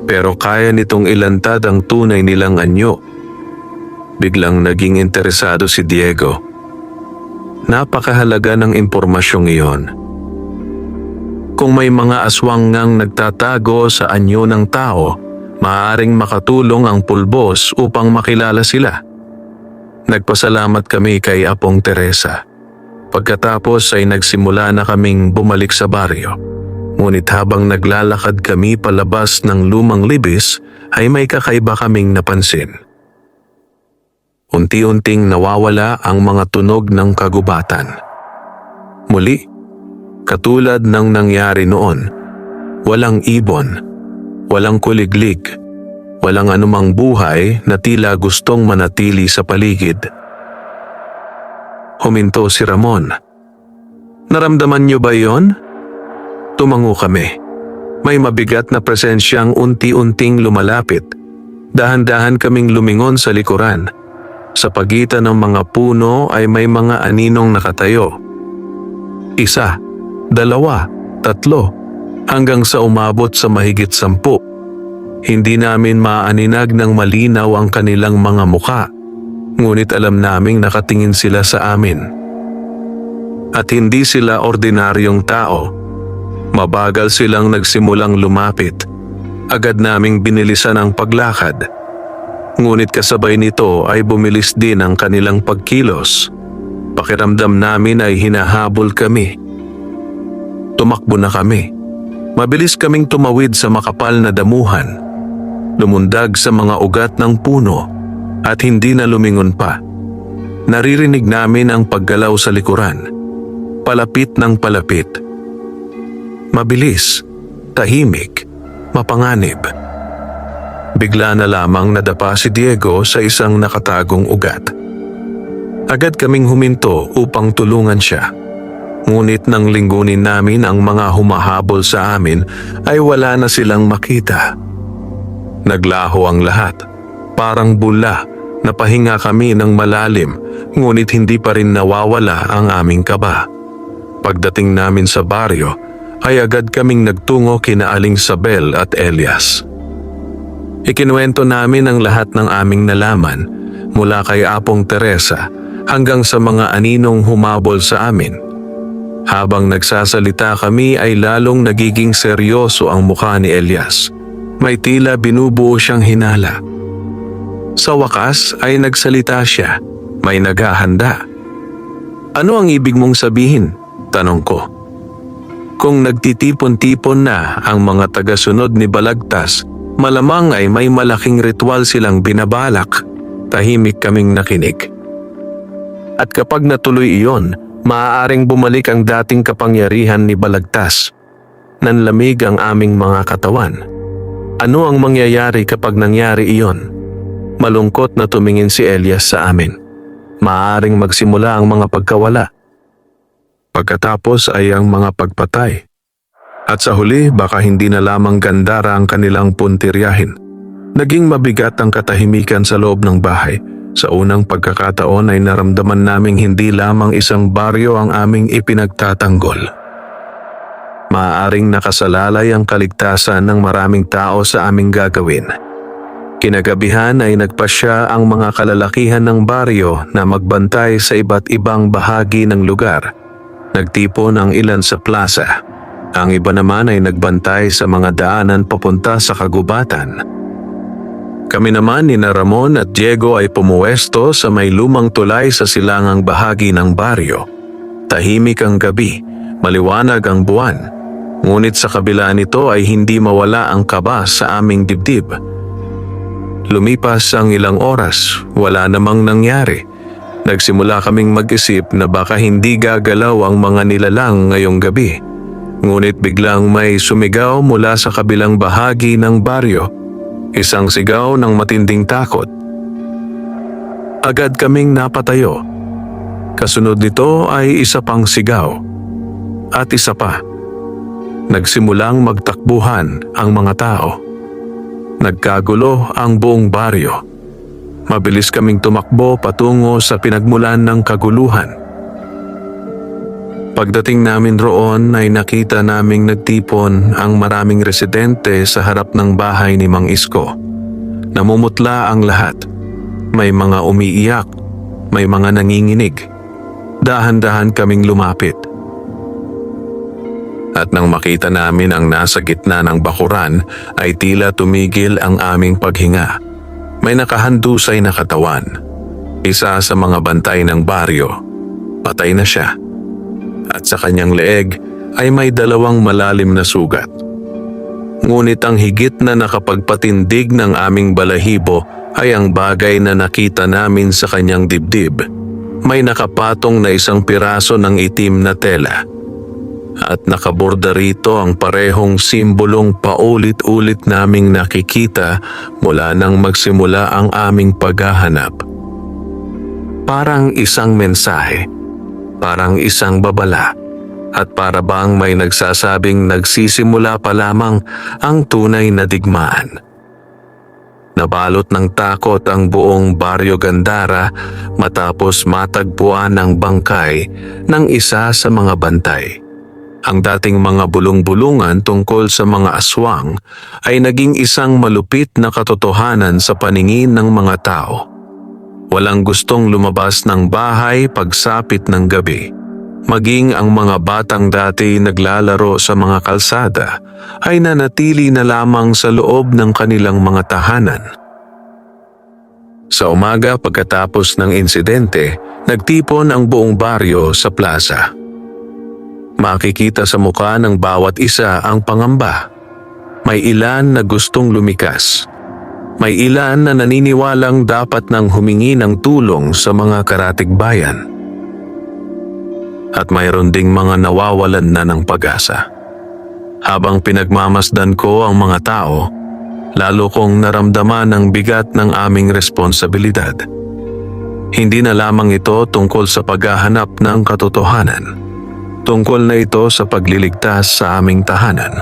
Pero kaya nitong ilantad ang tunay nilang anyo. Biglang naging interesado si Diego. Napakahalaga ng impormasyong iyon. Kung may mga aswang ngang nagtatago sa anyo ng tao, maaaring makatulong ang pulbos upang makilala sila. Nagpasalamat kami kay Apong Teresa. Pagkatapos ay nagsimula na kaming bumalik sa baryo. Ngunit habang naglalakad kami palabas ng lumang libis ay may kakaiba kaming napansin. Unti-unting nawawala ang mga tunog ng kagubatan. Muli, katulad ng nangyari noon, walang ibon, walang kuliglig, walang anumang buhay na tila gustong manatili sa paligid. Huminto si Ramon. Naramdaman niyo ba yon? Tumango kami. May mabigat na presensyang unti-unting lumalapit. Dahan-dahan kaming lumingon sa likuran. Sa pagitan ng mga puno ay may mga aninong nakatayo. 1, 2, 3, hanggang sa umabot sa mahigit 10. Hindi namin maaninag ng malinaw ang kanilang mga muka, ngunit alam naming nakatingin sila sa amin. At hindi sila ordinaryong tao. Mabagal silang nagsimulang lumapit. Agad naming binilisan ang paglakad. Ngunit kasabay nito ay bumilis din ang kanilang pagkilos. Pakiramdam namin ay hinahabol kami. Tumakbo na kami. Mabilis kaming tumawid sa makapal na damuhan. Lumundag sa mga ugat ng puno at hindi na lumingon pa. Naririnig namin ang paggalaw sa likuran. Palapit ng palapit. Mabilis, tahimik, mapanganib. Bigla na lamang nadapa si Diego sa isang nakatagong ugat. Agad kaming huminto upang tulungan siya. Ngunit nang linggunin namin ang mga humahabol sa amin ay wala na silang makita. Naglaho ang lahat. Parang bula, napahinga kami ng malalim, ngunit hindi pa rin nawawala ang aming kaba. Pagdating namin sa baryo, ay agad kaming nagtungo kina Aling Sabel at Elias. Ikinuwento namin ang lahat ng aming nalaman mula kay Apong Teresa hanggang sa mga aninong humabol sa amin. Habang nagsasalita kami ay lalong nagiging seryoso ang mukha ni Elias. May tila binubuo siyang hinala. Sa wakas ay nagsalita siya, may naghahanda. "Ano ang ibig mong sabihin?" tanong ko. Kung nagtitipon-tipon na ang mga tagasunod ni Balagtas, malamang ay may malaking ritual silang binabalak. Tahimik kaming nakinig. At kapag natuloy iyon, maaaring bumalik ang dating kapangyarihan ni Balagtas. Nanlamig ang aming mga katawan. Ano ang mangyayari kapag nangyari iyon? Malungkot na tumingin si Elias sa amin. Maaaring magsimula ang mga pagkawala. Pagkatapos ay ang mga pagpatay. At sa huli, baka hindi na lamang gandara ang kanilang puntiryahin. Naging mabigat ang katahimikan sa loob ng bahay. Sa unang pagkakataon ay naramdaman naming hindi lamang isang baryo ang aming ipinagtatanggol. Maaaring nakasalalay ang kaligtasan ng maraming tao sa aming gagawin. Kinagabihan ay nagpasya ang mga kalalakihan ng baryo na magbantay sa iba't ibang bahagi ng lugar. Nagtipon ang ilan sa plaza. Ang iba naman ay nagbantay sa mga daanan papunta sa kagubatan. Kami naman ni Ramon at Diego ay pumuwesto sa may lumang tulay sa silangang bahagi ng baryo. Tahimik ang gabi, maliwanag ang buwan. Ngunit sa kabila nito ay hindi mawala ang kaba sa aming dibdib. Lumipas ang ilang oras, wala namang nangyari. Nagsimula kaming mag-isip na baka hindi gagalaw ang mga nilalang ngayong gabi. Ngunit biglang may sumigaw mula sa kabilang bahagi ng baryo. Isang sigaw ng matinding takot. Agad kaming napatayo. Kasunod nito ay isa pang sigaw. At isa pa. Nagsimulang magtakbuhan ang mga tao. Nagkagulo ang buong baryo. Mabilis kaming tumakbo patungo sa pinagmulan ng kaguluhan. Pagdating namin roon ay nakita naming nagtipon ang maraming residente sa harap ng bahay ni Mang Isko. Namumutla ang lahat. May mga umiiyak, may mga nanginginig. Dahan-dahan kaming lumapit. At nang makita namin ang nasa gitna ng bakuran ay tila tumigil ang aming paghinga. May nakahandusay na katawan. Isa sa mga bantay ng baryo. Patay na siya. At sa kanyang leeg ay may 2 malalim na sugat. Ngunit ang higit na nakapagpatindig ng aming balahibo ay ang bagay na nakita namin sa kanyang dibdib. May nakapatong na isang piraso ng itim na tela. At nakaborda rito ang parehong simbolong paulit-ulit naming nakikita mula nang magsimula ang aming paghahanap. Parang isang mensahe, parang isang babala, at para bang may nagsasabing nagsisimula pa lamang ang tunay na digmaan. Nabalot ng takot ang buong Baryo Gandara matapos matagpuan ang bangkay ng isa sa mga bantay. Ang dating mga bulong-bulungan tungkol sa mga aswang ay naging isang malupit na katotohanan sa paningin ng mga tao. Walang gustong lumabas ng bahay pagsapit ng gabi. Maging ang mga batang dati naglalaro sa mga kalsada ay nanatili na lamang sa loob ng kanilang mga tahanan. Sa umaga pagkatapos ng insidente, nagtipon ang buong baryo sa plaza. Makikita sa mukha ng bawat isa ang pangamba. May ilan na gustong lumikas. May ilan na naniniwalang dapat nang humingi ng tulong sa mga karatigbayan. At mayroon ding mga nawawalan na ng pag-asa. Habang pinagmamasdan ko ang mga tao, lalo kong naramdaman ang bigat ng aming responsibilidad. Hindi na lamang ito tungkol sa paghahanap ng katotohanan. Tungkol na ito sa pagliligtas sa aming tahanan.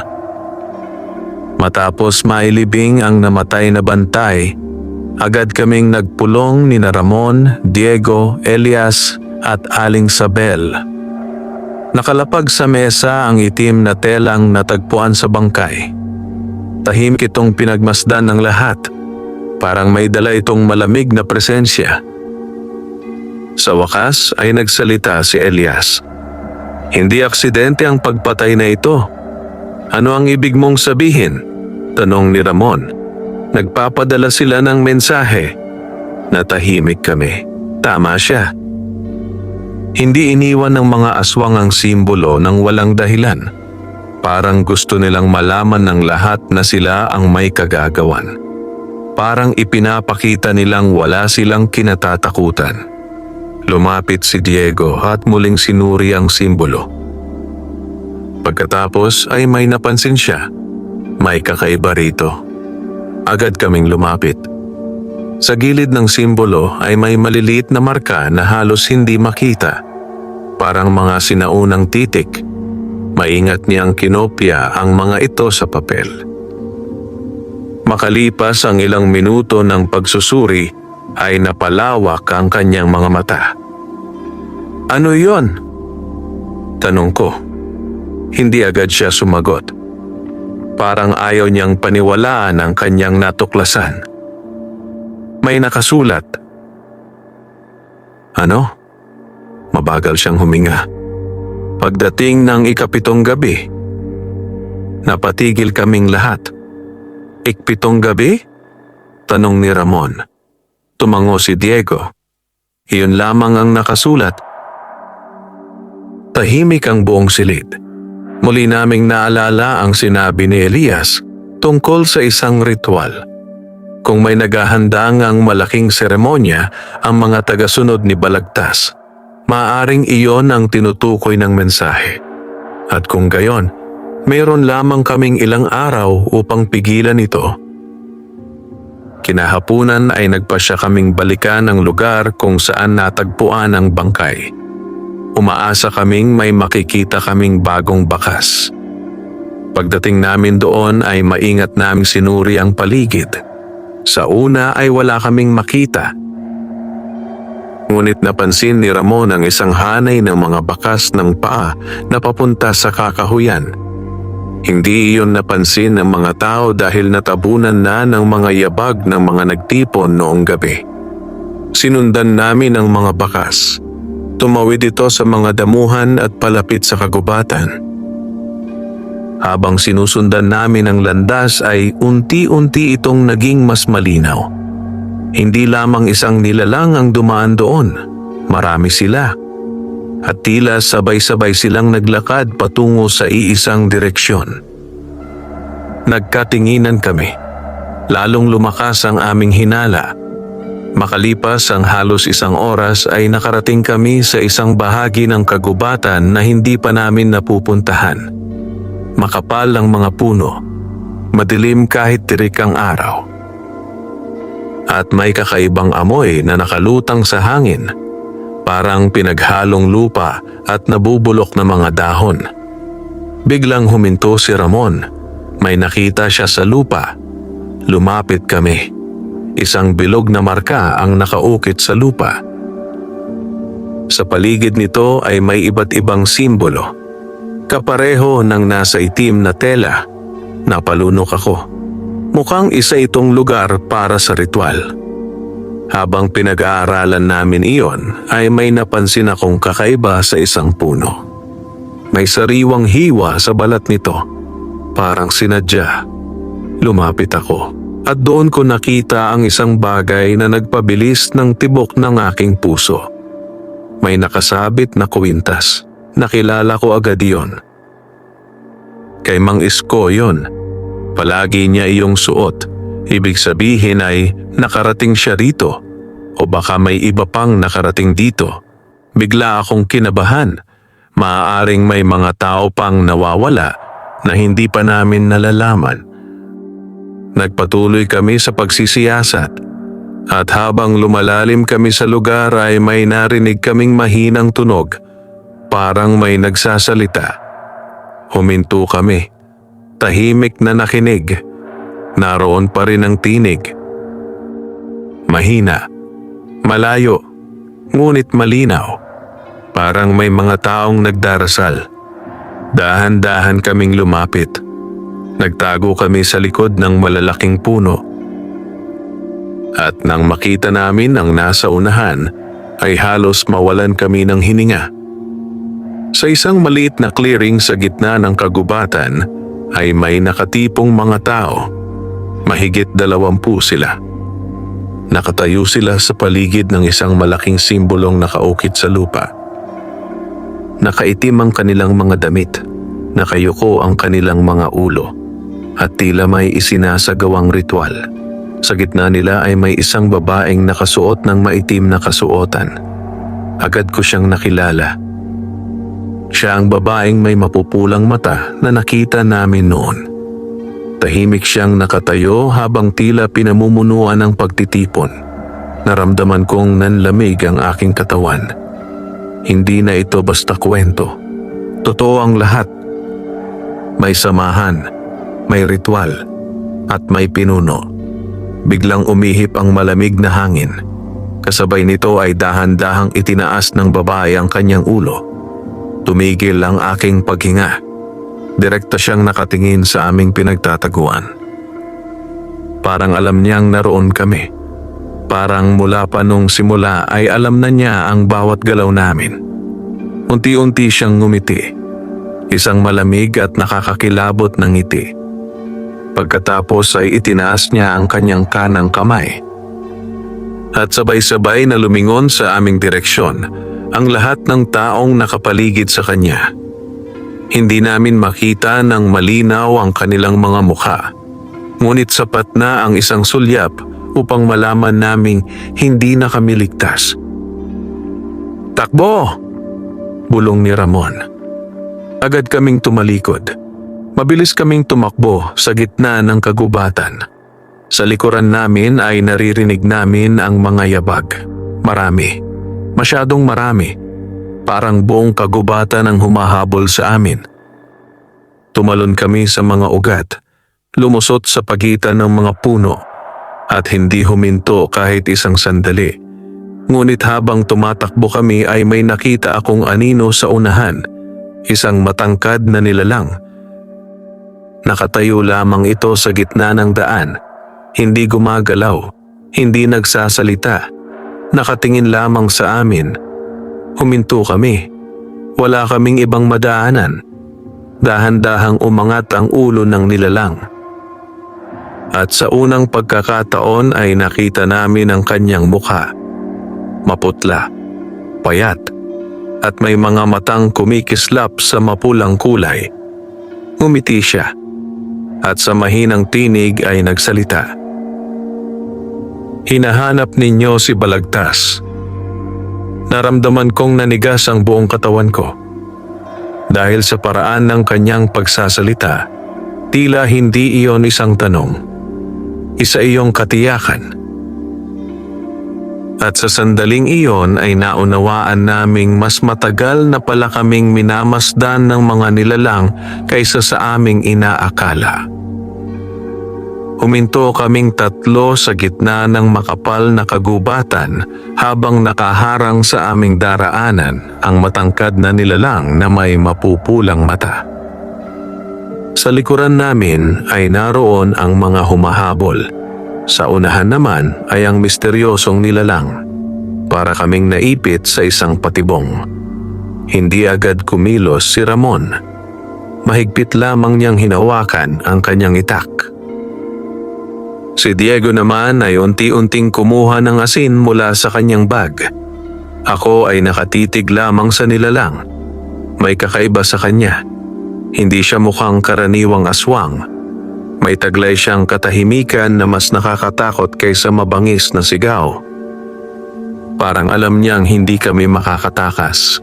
Matapos mailibing ang namatay na bantay, agad kaming nagpulong ni Ramon, Diego, Elias at Aling Sabel. Nakalapag sa mesa ang itim na telang natagpuan sa bangkay. Tahimik itong pinagmasdan ng lahat. Parang may dala itong malamig na presensya. Sa wakas ay nagsalita si Elias. Hindi aksidente ang pagpatay na ito. Ano ang ibig mong sabihin? Tanong ni Ramon. Nagpapadala sila ng mensahe. Natahimik kami. Tama siya. Hindi iniwan ng mga aswang ang simbolo ng walang dahilan. Parang gusto nilang malaman ng lahat na sila ang may kagagawan. Parang ipinapakita nilang wala silang kinatatakutan. Lumapit si Diego at muling sinuri ang simbolo. Pagkatapos ay may napansin siya. May kakaiba rito. Agad kaming lumapit. Sa gilid ng simbolo ay may maliliit na marka na halos hindi makita. Parang mga sinaunang titik. Maingat niyang kinopya ang mga ito sa papel. Makalipas ang ilang minuto ng pagsusuri, ay napalawak ang kanyang mga mata. Ano yon? Tanong ko. Hindi agad siya sumagot. Parang ayaw niyang paniwalaan ang kanyang natuklasan. May nakasulat. Ano? Mabagal siyang huminga. Pagdating ng ikapitong gabi, napatigil kaming lahat. Ikpitong gabi? Tanong ni Ramon. Tumango si Diego. Iyon lamang ang nakasulat. Tahimik ang buong silid. Muli naming naalala ang sinabi ni Elias tungkol sa isang ritual. Kung may naghahanda ngang malaking seremonya ang mga tagasunod ni Balagtas, maaaring iyon ang tinutukoy ng mensahe. At kung gayon, mayroon lamang kaming ilang araw upang pigilan ito. Kinahapunan ay nagpasya kaming balikan ang lugar kung saan natagpuan ang bangkay. Umaasa kaming may makikita kaming bagong bakas. Pagdating namin doon ay maingat naming sinuri ang paligid. Sa una ay wala kaming makita. Ngunit napansin ni Ramon ang isang hanay ng mga bakas ng paa na papunta sa kakahuyan. Hindi iyon napansin ng mga tao dahil natabunan na ng mga yabag ng mga nagtipon noong gabi. Sinundan namin ang mga bakas. Tumawid ito sa mga damuhan at palapit sa kagubatan. Habang sinusundan namin ang landas ay unti-unti itong naging mas malinaw. Hindi lamang isang nilalang ang dumaan doon. Marami sila. At tila sabay-sabay silang naglakad patungo sa iisang direksyon. Nagkatinginan kami. Lalong lumakas ang aming hinala. Makalipas ang halos isang oras ay nakarating kami sa isang bahagi ng kagubatan na hindi pa namin napupuntahan. Makapal ang mga puno. Madilim kahit tirik ang araw. At may kakaibang amoy na nakalutang sa hangin. Parang pinaghalong lupa at nabubulok na mga dahon. Biglang huminto si Ramon. May nakita siya sa lupa. Lumapit kami. Isang bilog na marka ang nakaukit sa lupa. Sa paligid nito ay may iba't ibang simbolo. Kapareho ng nasa itim na tela. Napalunok ako. Mukhang isa itong lugar para sa ritual. Habang pinag-aaralan namin iyon ay may napansin akong kakaiba sa isang puno. May sariwang hiwa sa balat nito. Parang sinadya. Lumapit ako at doon ko nakita ang isang bagay na nagpabilis ng tibok ng aking puso. May nakasabit na kwintas. Nakilala ko agad iyon. Kay Mang Isko yun. Palagi niya iyong suot. Ibig sabihin ay nakarating siya rito o baka may iba pang nakarating dito. Bigla akong kinabahan. Maaaring may mga tao pang nawawala na hindi pa namin nalalaman. Nagpatuloy kami sa pagsisiyasat at habang lumalalim kami sa lugar ay may narinig kaming mahinang tunog. Parang may nagsasalita. Huminto kami. Tahimik na nakinig. Naroon pa rin ang tinig. Mahina, malayo, ngunit malinaw. Parang may mga taong nagdarasal. Dahan-dahan kaming lumapit. Nagtago kami sa likod ng malalaking puno. At nang makita namin ang nasa unahan, ay halos mawalan kami ng hininga. Sa isang maliit na clearing sa gitna ng kagubatan, ay may nakatipong mga tao. Mahigit 20 sila. Nakatayo sila sa paligid ng isang malaking simbolong nakaukit sa lupa. Nakaitim ang kanilang mga damit, nakayuko ang kanilang mga ulo, at tila may isinasagawang ritual. Sa gitna nila ay may isang babaeng nakasuot ng maitim na kasuotan. Agad ko siyang nakilala. Siya ang babaeng may mapupulang mata na nakita namin noon. Tahimik siyang nakatayo habang tila pinamumunuan ng pagtitipon. Naramdaman kong nanlamig ang aking katawan. Hindi na ito basta kwento. Totoo ang lahat. May samahan, may ritual, at may pinuno. Biglang umihip ang malamig na hangin. Kasabay nito ay dahan-dahang itinaas ng babae ang kanyang ulo. Tumigil ang aking paghinga. Direkta siyang nakatingin sa aming pinagtataguan. Parang alam niyang naroon kami. Parang mula pa nung simula ay alam na niya ang bawat galaw namin. Unti-unti siyang ngumiti. Isang malamig at nakakakilabot na ngiti. Pagkatapos ay itinaas niya ang kanyang kanang kamay. At sabay-sabay na lumingon sa aming direksyon ang lahat ng taong nakapaligid sa kanya. Hindi namin makita ng malinaw ang kanilang mga mukha. Ngunit sapat na ang isang sulyap upang malaman naming hindi na kami ligtas. "Takbo!" bulong ni Ramon. Agad kaming tumalikod. Mabilis kaming tumakbo sa gitna ng kagubatan. Sa likuran namin ay naririnig namin ang mga yabag. Marami. Masyadong marami. Parang buong kagubatan ang humahabol sa amin. Tumalon kami sa mga ugat, lumusot sa pagitan ng mga puno, at hindi huminto kahit isang sandali. Ngunit habang tumatakbo kami ay may nakita akong anino sa unahan, isang matangkad na nilalang. Nakatayo lamang ito sa gitna ng daan, hindi gumagalaw, hindi nagsasalita. Nakatingin lamang sa amin. Huminto kami. Wala kaming ibang madaanan. Dahan-dahang umangat ang ulo ng nilalang. At sa unang pagkakataon ay nakita namin ang kanyang mukha. Maputla, payat, at may mga matang kumikislap sa mapulang kulay. Ngumiti siya, at sa mahinang tinig ay nagsalita. "Hinahanap ninyo si Balagtas." Naramdaman kong nanigas ang buong katawan ko. Dahil sa paraan ng kanyang pagsasalita, tila hindi iyon isang tanong. Isa iyong katiyakan. At sa sandaling iyon ay naunawaan naming mas matagal na pala kaming minamasdan ng mga nilalang kaysa sa aming inaakala. Huminto kaming tatlo sa gitna ng makapal na kagubatan habang nakaharang sa aming daraanan ang matangkad na nilalang na may mapupulang mata. Sa likuran namin ay naroon ang mga humahabol. Sa unahan naman ay ang misteryosong nilalang. Para kaming naipit sa isang patibong. Hindi agad kumilos si Ramon. Mahigpit lamang niyang hinawakan ang kanyang itak. Si Diego naman ay unti-unting kumuha ng asin mula sa kanyang bag. Ako ay nakatitig lamang sa nilalang. May kakaiba sa kanya. Hindi siya mukhang karaniwang aswang. May taglay siyang katahimikan na mas nakakatakot kaysa mabangis na sigaw. Parang alam niyang hindi kami makakatakas.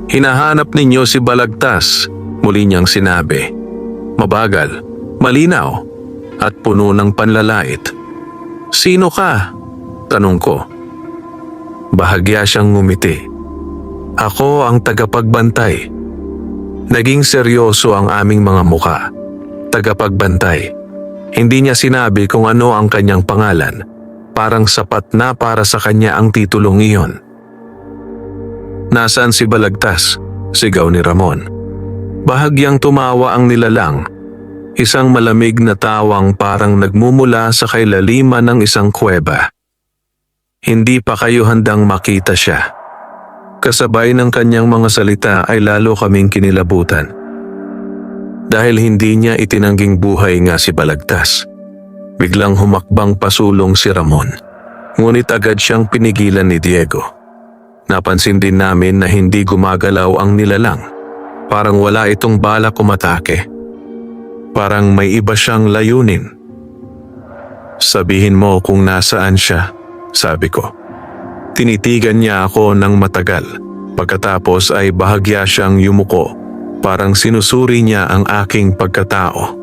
Hinahanap ninyo si Balagtas, muli niyang sinabi. Mabagal, malinaw, at puno ng panlalait. Sino ka? Tanong ko. Bahagya siyang ngumiti. Ako ang tagapagbantay. Naging seryoso ang aming mga muka. Tagapagbantay. Hindi niya sinabi kung ano ang kanyang pangalan. Parang sapat na para sa kanya ang titulong iyon. Nasaan si Balagtas? Sigaw ni Ramon. Bahagyang tumawa ang nilalang. Isang malamig na tawang parang nagmumula sa kailaliman ng isang kuweba. Hindi pa kayo handang makita siya. Kasabay ng kanyang mga salita ay lalo kaming kinilabutan. Dahil hindi niya itinangging buhay nga si Balagtas. Biglang humakbang pasulong si Ramon. Ngunit agad siyang pinigilan ni Diego. Napansin din namin na hindi gumagalaw ang nilalang. Parang wala itong balak umatake. Parang may iba siyang layunin. Sabihin mo kung nasaan siya, sabi ko. Tinitigan niya ako ng matagal. Pagkatapos ay bahagya siyang yumuko. Parang sinusuri niya ang aking pagkatao.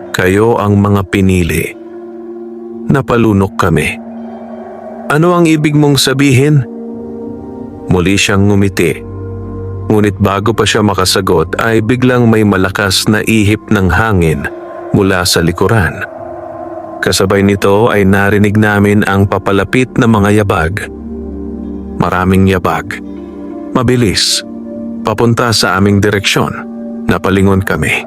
Kayo ang mga pinili. Napalunok kami. Ano ang ibig mong sabihin? Muli siyang ngumiti. Ngunit bago pa siya makasagot ay biglang may malakas na ihip ng hangin mula sa likuran. Kasabay nito ay narinig namin ang papalapit na mga yabag. Maraming yabag. Mabilis. Papunta sa aming direksyon. Napalingon kami.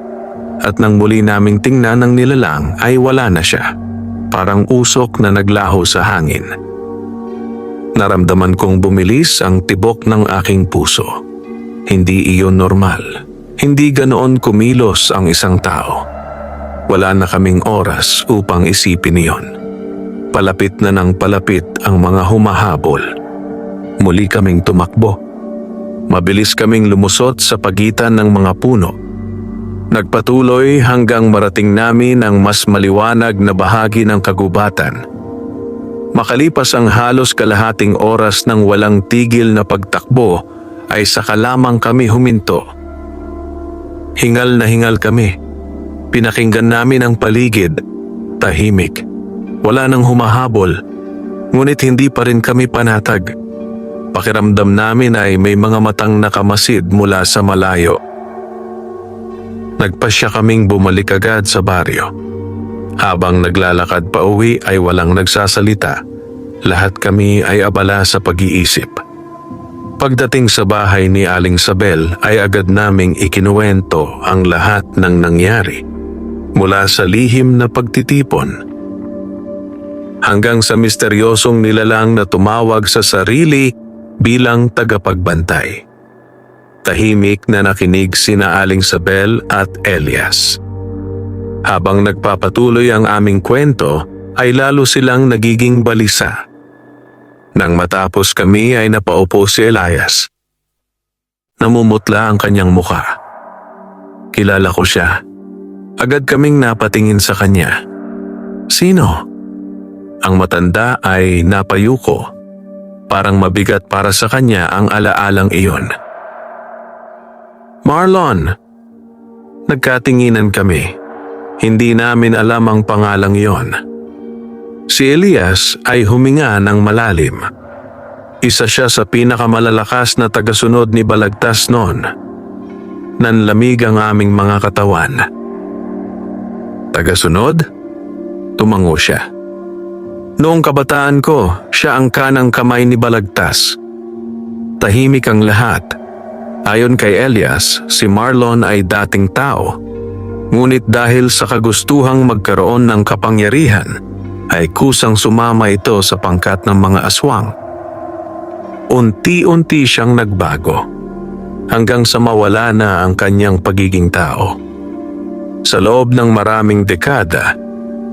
At nang muli naming tingnan ng nilalang ay wala na siya. Parang usok na naglaho sa hangin. Naramdaman kong bumilis ang tibok ng aking puso. Hindi iyon normal. Hindi ganoon kumilos ang isang tao. Wala na kaming oras upang isipin iyon. Palapit na ng palapit ang mga humahabol. Muli kaming tumakbo. Mabilis kaming lumusot sa pagitan ng mga puno. Nagpatuloy hanggang marating namin ang mas maliwanag na bahagi ng kagubatan. Makalipas ang halos kalahating oras ng walang tigil na pagtakbo, ay saka lamang kami huminto. Hingal na hingal kami. Pinakinggan namin ang paligid. Tahimik. Wala nang humahabol. Ngunit hindi pa rin kami panatag. Pakiramdam namin ay may mga matang nakamasid mula sa malayo. Nagpasya kaming bumalik agad sa baryo. Habang naglalakad pa uwi ay walang nagsasalita. Lahat kami ay abala sa pag-iisip. Pagdating sa bahay ni Aling Sabel ay agad naming ikinuwento ang lahat ng nangyari. Mula sa lihim na pagtitipon hanggang sa misteryosong nilalang na tumawag sa sarili bilang tagapagbantay. Tahimik na nakinig sina Aling Sabel at Elias. Habang nagpapatuloy ang aming kwento ay lalo silang nagiging balisa. Nang matapos kami ay napaupo si Elias. Namumutla ang kanyang muka. Kilala ko siya. Agad kaming napatingin sa kanya. Sino? Ang matanda ay napayuko. Parang mabigat para sa kanya ang alaalang iyon. Marlon! Nagkatinginan kami. Hindi namin alam ang pangalang iyon. Si Elias ay huminga ng malalim. Isa siya sa pinakamalalakas na tagasunod ni Balagtas noon. Nanlamig ang aming mga katawan. Tagasunod? Tumango siya. Noong kabataan ko, siya ang kanang kamay ni Balagtas. Tahimik ang lahat. Ayon kay Elias, si Marlon ay dating tao. Ngunit dahil sa kagustuhang magkaroon ng kapangyarihan, ay kusang sumama ito sa pangkat ng mga aswang. Unti-unti siyang nagbago, hanggang sa mawala na ang kanyang pagiging tao. Sa loob ng maraming dekada,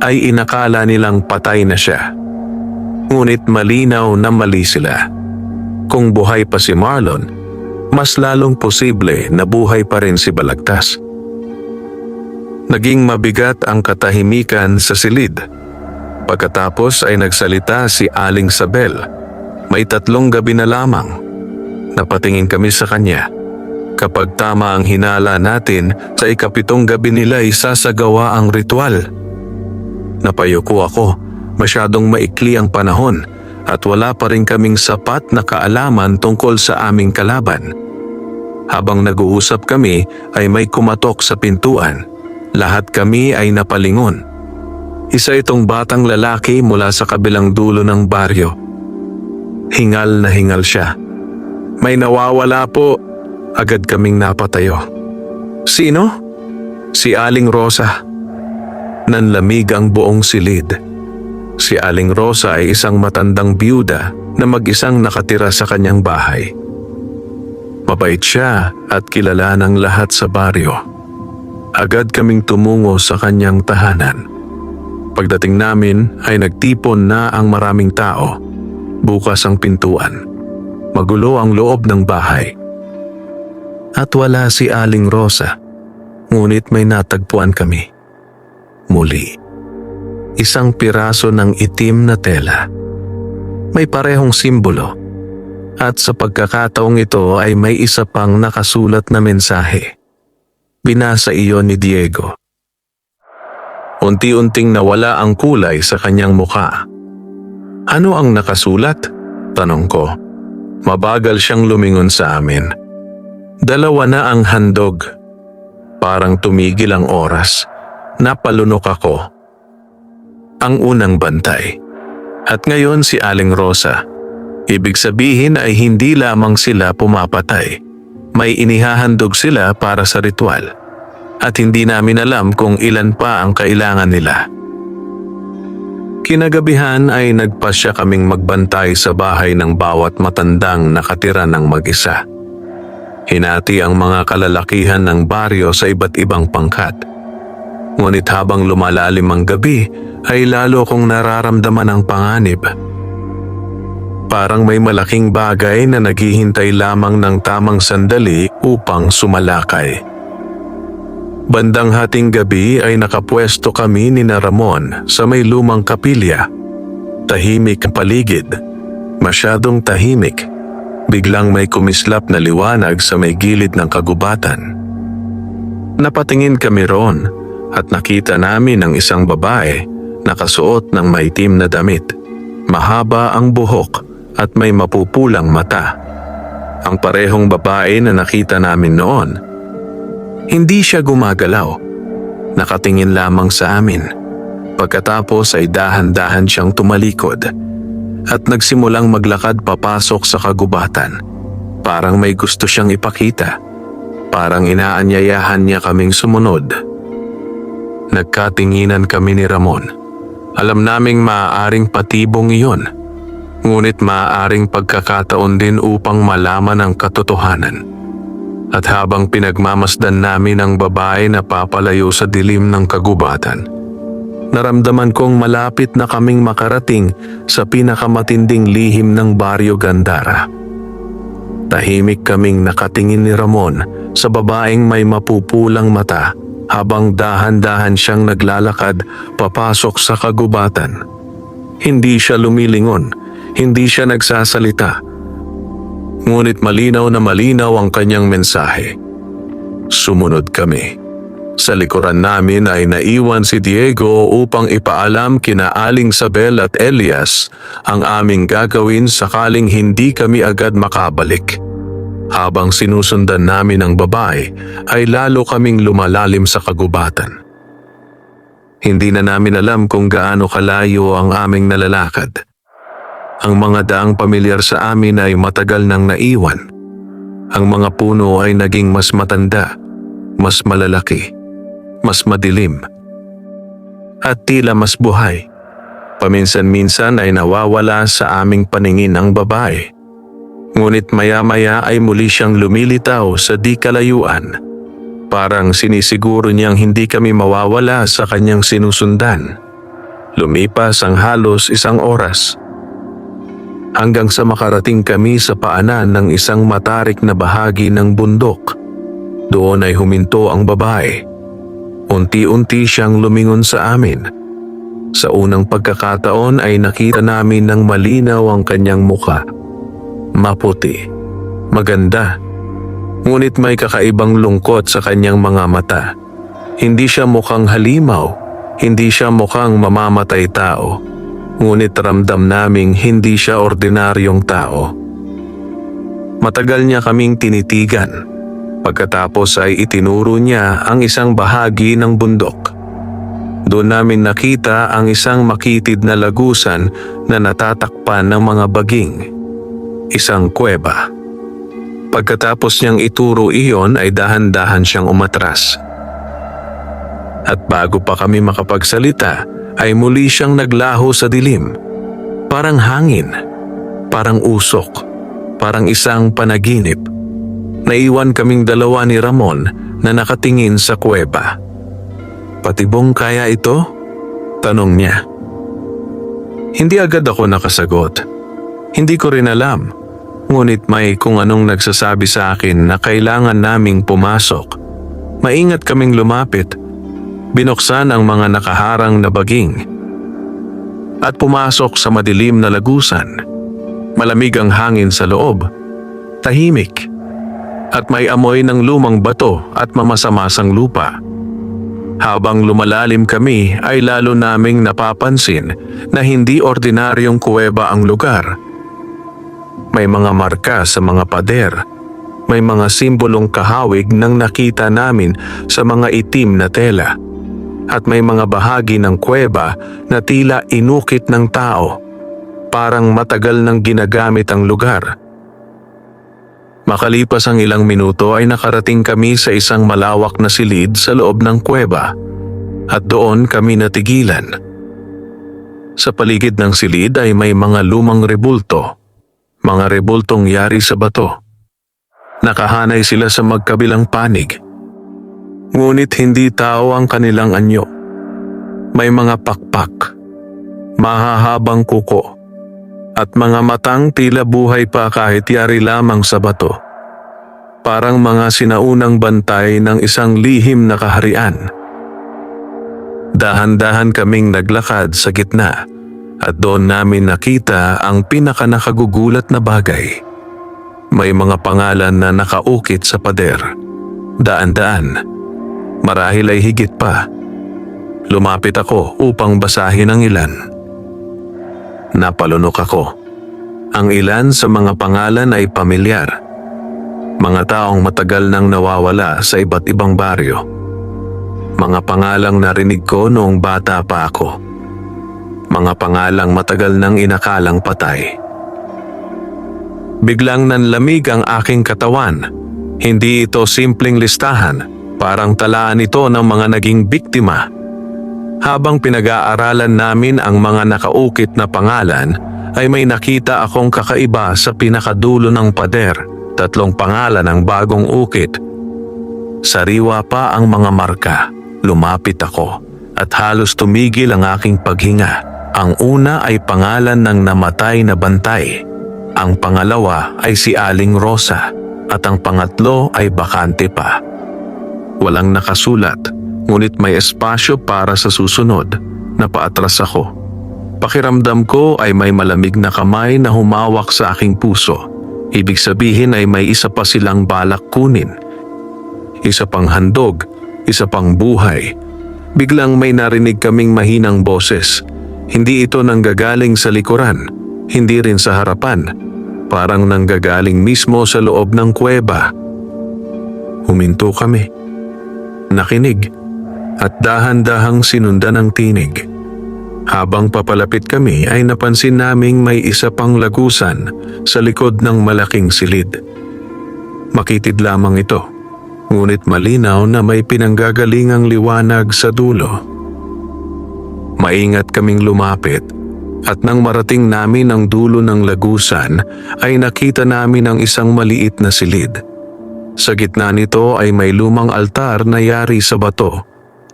ay inakala nilang patay na siya. Ngunit malinaw na mali sila. Kung buhay pa si Marlon, mas lalong posible na buhay pa rin si Balagtas. Naging mabigat ang katahimikan sa silid. Pagkatapos ay nagsalita si Aling Sabel. May 3 gabi na lamang. Napatingin kami sa kanya. Kapag tama ang hinala natin, sa 7 gabi nila isasagawa ang ritual. Napayuko ako, masyadong maikli ang panahon at wala pa rin kaming sapat na kaalaman tungkol sa aming kalaban. Habang nag-uusap kami ay may kumatok sa pintuan. Lahat kami ay napalingon. Isa itong batang lalaki mula sa kabilang dulo ng baryo. Hingal na hingal siya. May nawawala po. Agad kaming napatayo. Sino? Si Aling Rosa. Nanlamig ang buong silid. Si Aling Rosa ay isang matandang biyuda na mag-isang nakatira sa kanyang bahay. Mabait siya at kilala ng lahat sa baryo. Agad kaming tumungo sa kanyang tahanan. Pagdating namin ay nagtipon na ang maraming tao. Bukas ang pintuan. Magulo ang loob ng bahay. At wala si Aling Rosa. Ngunit may natagpuan kami. Muli, isang piraso ng itim na tela. May parehong simbolo. At sa pagkakataong ito ay may isa pang nakasulat na mensahe. Binasa iyon ni Diego. Unti-unting nawala ang kulay sa kanyang muka. Ano ang nakasulat? Tanong ko. Mabagal siyang lumingon sa amin. 2 na ang handog. Parang tumigil ang oras. Napalunok ako. Ang unang bantay. At ngayon si Aling Rosa. Ibig sabihin ay hindi lamang sila pumapatay. May inihahandog sila para sa ritual. At hindi namin alam kung ilan pa ang kailangan nila. Kinagabihan ay nagpasya kaming magbantay sa bahay ng bawat matandang nakatira ng mag-isa. Hinati ang mga kalalakihan ng baryo sa iba't ibang pangkat. Ngunit habang lumalalim ang gabi, ay lalo kong nararamdaman ang panganib. Parang may malaking bagay na naghihintay lamang ng tamang sandali upang sumalakay. Bandang hating gabi ay nakapwesto kami ni Ramon sa may lumang kapilya. Tahimik ang paligid. Masyadong tahimik. Biglang may kumislap na liwanag sa may gilid ng kagubatan. Napatingin kami roon at nakita namin ang isang babae nakasuot ng maitim na damit. Mahaba ang buhok at may mapupulang mata. Ang parehong babae na nakita namin noon. Hindi siya gumagalaw. Nakatingin lamang sa amin. Pagkatapos ay dahan-dahan siyang tumalikod at nagsimulang maglakad papasok sa kagubatan. Parang may gusto siyang ipakita. Parang inaanyayahan niya kaming sumunod. Nagkatinginan kami ni Ramon. Alam naming maaaring patibong iyon. Ngunit maaaring pagkakataon din upang malaman ang katotohanan. At habang pinagmamasdan namin ang babae na papalayo sa dilim ng kagubatan, naramdaman kong malapit na kaming makarating sa pinakamatinding lihim ng Baryo Gandara. Tahimik kaming nakatingin ni Ramon sa babaeng may mapupulang mata habang dahan-dahan siyang naglalakad papasok sa kagubatan. Hindi siya lumilingon, hindi siya nagsasalita. Ngunit malinaw na malinaw ang kanyang mensahe. Sumunod kami. Sa likuran namin ay naiwan si Diego upang ipaalam kina Aling Sabel at Elias ang aming gagawin sakaling hindi kami agad makabalik. Habang sinusundan namin ang babae, ay lalo kaming lumalalim sa kagubatan. Hindi na namin alam kung gaano kalayo ang aming nalalakad. Ang mga daang pamilyar sa amin ay matagal nang naiwan. Ang mga puno ay naging mas matanda, mas malalaki, mas madilim, at tila mas buhay. Paminsan-minsan ay nawawala sa aming paningin ang babae. Ngunit maya-maya ay muli siyang lumilitaw sa di kalayuan. Parang sinisiguro niyang hindi kami mawawala sa kanyang sinusundan. Lumipas ang halos 1 oras. Hanggang sa makarating kami sa paanan ng isang matarik na bahagi ng bundok. Doon ay huminto ang babae. Unti-unti siyang lumingon sa amin. Sa unang pagkakataon ay nakita namin ng malinaw ang kanyang mukha. Maputi, maganda, ngunit may kakaibang lungkot sa kanyang mga mata. Hindi siya mukhang halimaw, hindi siya mukhang mamamatay tao, ngunit ramdam naming hindi siya ordinaryong tao. Matagal niya kaming tinitigan. Pagkatapos ay itinuro niya ang isang bahagi ng bundok. Doon namin nakita ang isang makitid na lagusan na natatakpan ng mga baging. Isang kuweba. Pagkatapos niyang ituro iyon ay dahan-dahan siyang umatras. At bago pa kami makapagsalita ay muli siyang naglaho sa dilim. Parang hangin, parang usok, parang isang panaginip. Naiwan kaming dalawa ni Ramon na nakatingin sa kuweba. "Patibong kaya ito?" tanong niya. Hindi agad ako nakasagot. Hindi ko rin alam. Ngunit may kung anong nagsasabi sa akin na kailangan naming pumasok. Maingat kaming lumapit. Binuksan ang mga nakaharang na baging. At pumasok sa madilim na lagusan. Malamig ang hangin sa loob. Tahimik. At may amoy ng lumang bato at mamasamasang lupa. Habang lumalalim kami ay lalo naming napapansin na hindi ordinaryong kuweba ang lugar. May mga marka sa mga pader. May mga simbolong kahawig nang nakita namin sa mga itim na tela. At may mga bahagi ng kuweba na tila inukit ng tao. Parang matagal nang ginagamit ang lugar. Makalipas ang ilang minuto ay nakarating kami sa isang malawak na silid sa loob ng kuweba at doon kami natigilan. Sa paligid ng silid ay may mga lumang rebulto, mga rebultong yari sa bato. Nakahanay sila sa magkabilang panig. Ngunit hindi tao ang kanilang anyo. May mga pakpak, mahahabang kuko, at mga matang tila buhay pa kahit yari lamang sa bato. Parang mga sinaunang bantay ng isang lihim na kaharian. Dahan-dahan kaming naglakad sa gitna at doon namin nakita ang pinakanakagugulat na bagay. May mga pangalan na nakaukit sa pader. Daan-daan. Marahil ay higit pa. Lumapit ako upang basahin ang ilan. Napalunok ako. Ang ilan sa mga pangalan ay pamilyar. Mga taong matagal nang nawawala sa iba't ibang baryo. Mga pangalang narinig ko noong bata pa ako. Mga pangalang matagal nang inakalang patay. Biglang nanlamig ang aking katawan. Hindi ito simpleng listahan. Parang talaan ito ng mga naging biktima. Habang pinag-aaralan namin ang mga nakaukit na pangalan, ay may nakita akong kakaiba sa pinakadulo ng pader. 3 pangalan ang bagong ukit. Sariwa pa ang mga marka. Lumapit ako at halos tumigil ang aking paghinga. Ang una ay pangalan ng namatay na bantay. Ang pangalawa ay si Aling Rosa at ang pangatlo ay bakante pa. Walang nakasulat, ngunit may espasyo para sa susunod. Napaatras ako. Pakiramdam ko ay may malamig na kamay na humawak sa aking puso. Ibig sabihin ay may isa pa silang balak kunin. Isa pang handog, isa pang buhay. Biglang may narinig kaming mahinang boses. Hindi ito nanggagaling sa likuran, hindi rin sa harapan. Parang nanggagaling mismo sa loob ng kuweba. Huminto kami. Nakinig. at dahan-dahang sinundan ang tinig. Habang papalapit kami ay napansin naming may isa pang lagusan sa likod ng malaking silid. Makitid lamang ito, ngunit malinaw na may pinanggagalingang liwanag sa dulo. Maingat kaming lumapit at nang marating namin ang dulo ng lagusan ay nakita namin ang isang maliit na silid. Sa gitna nito ay may lumang altar na yari sa bato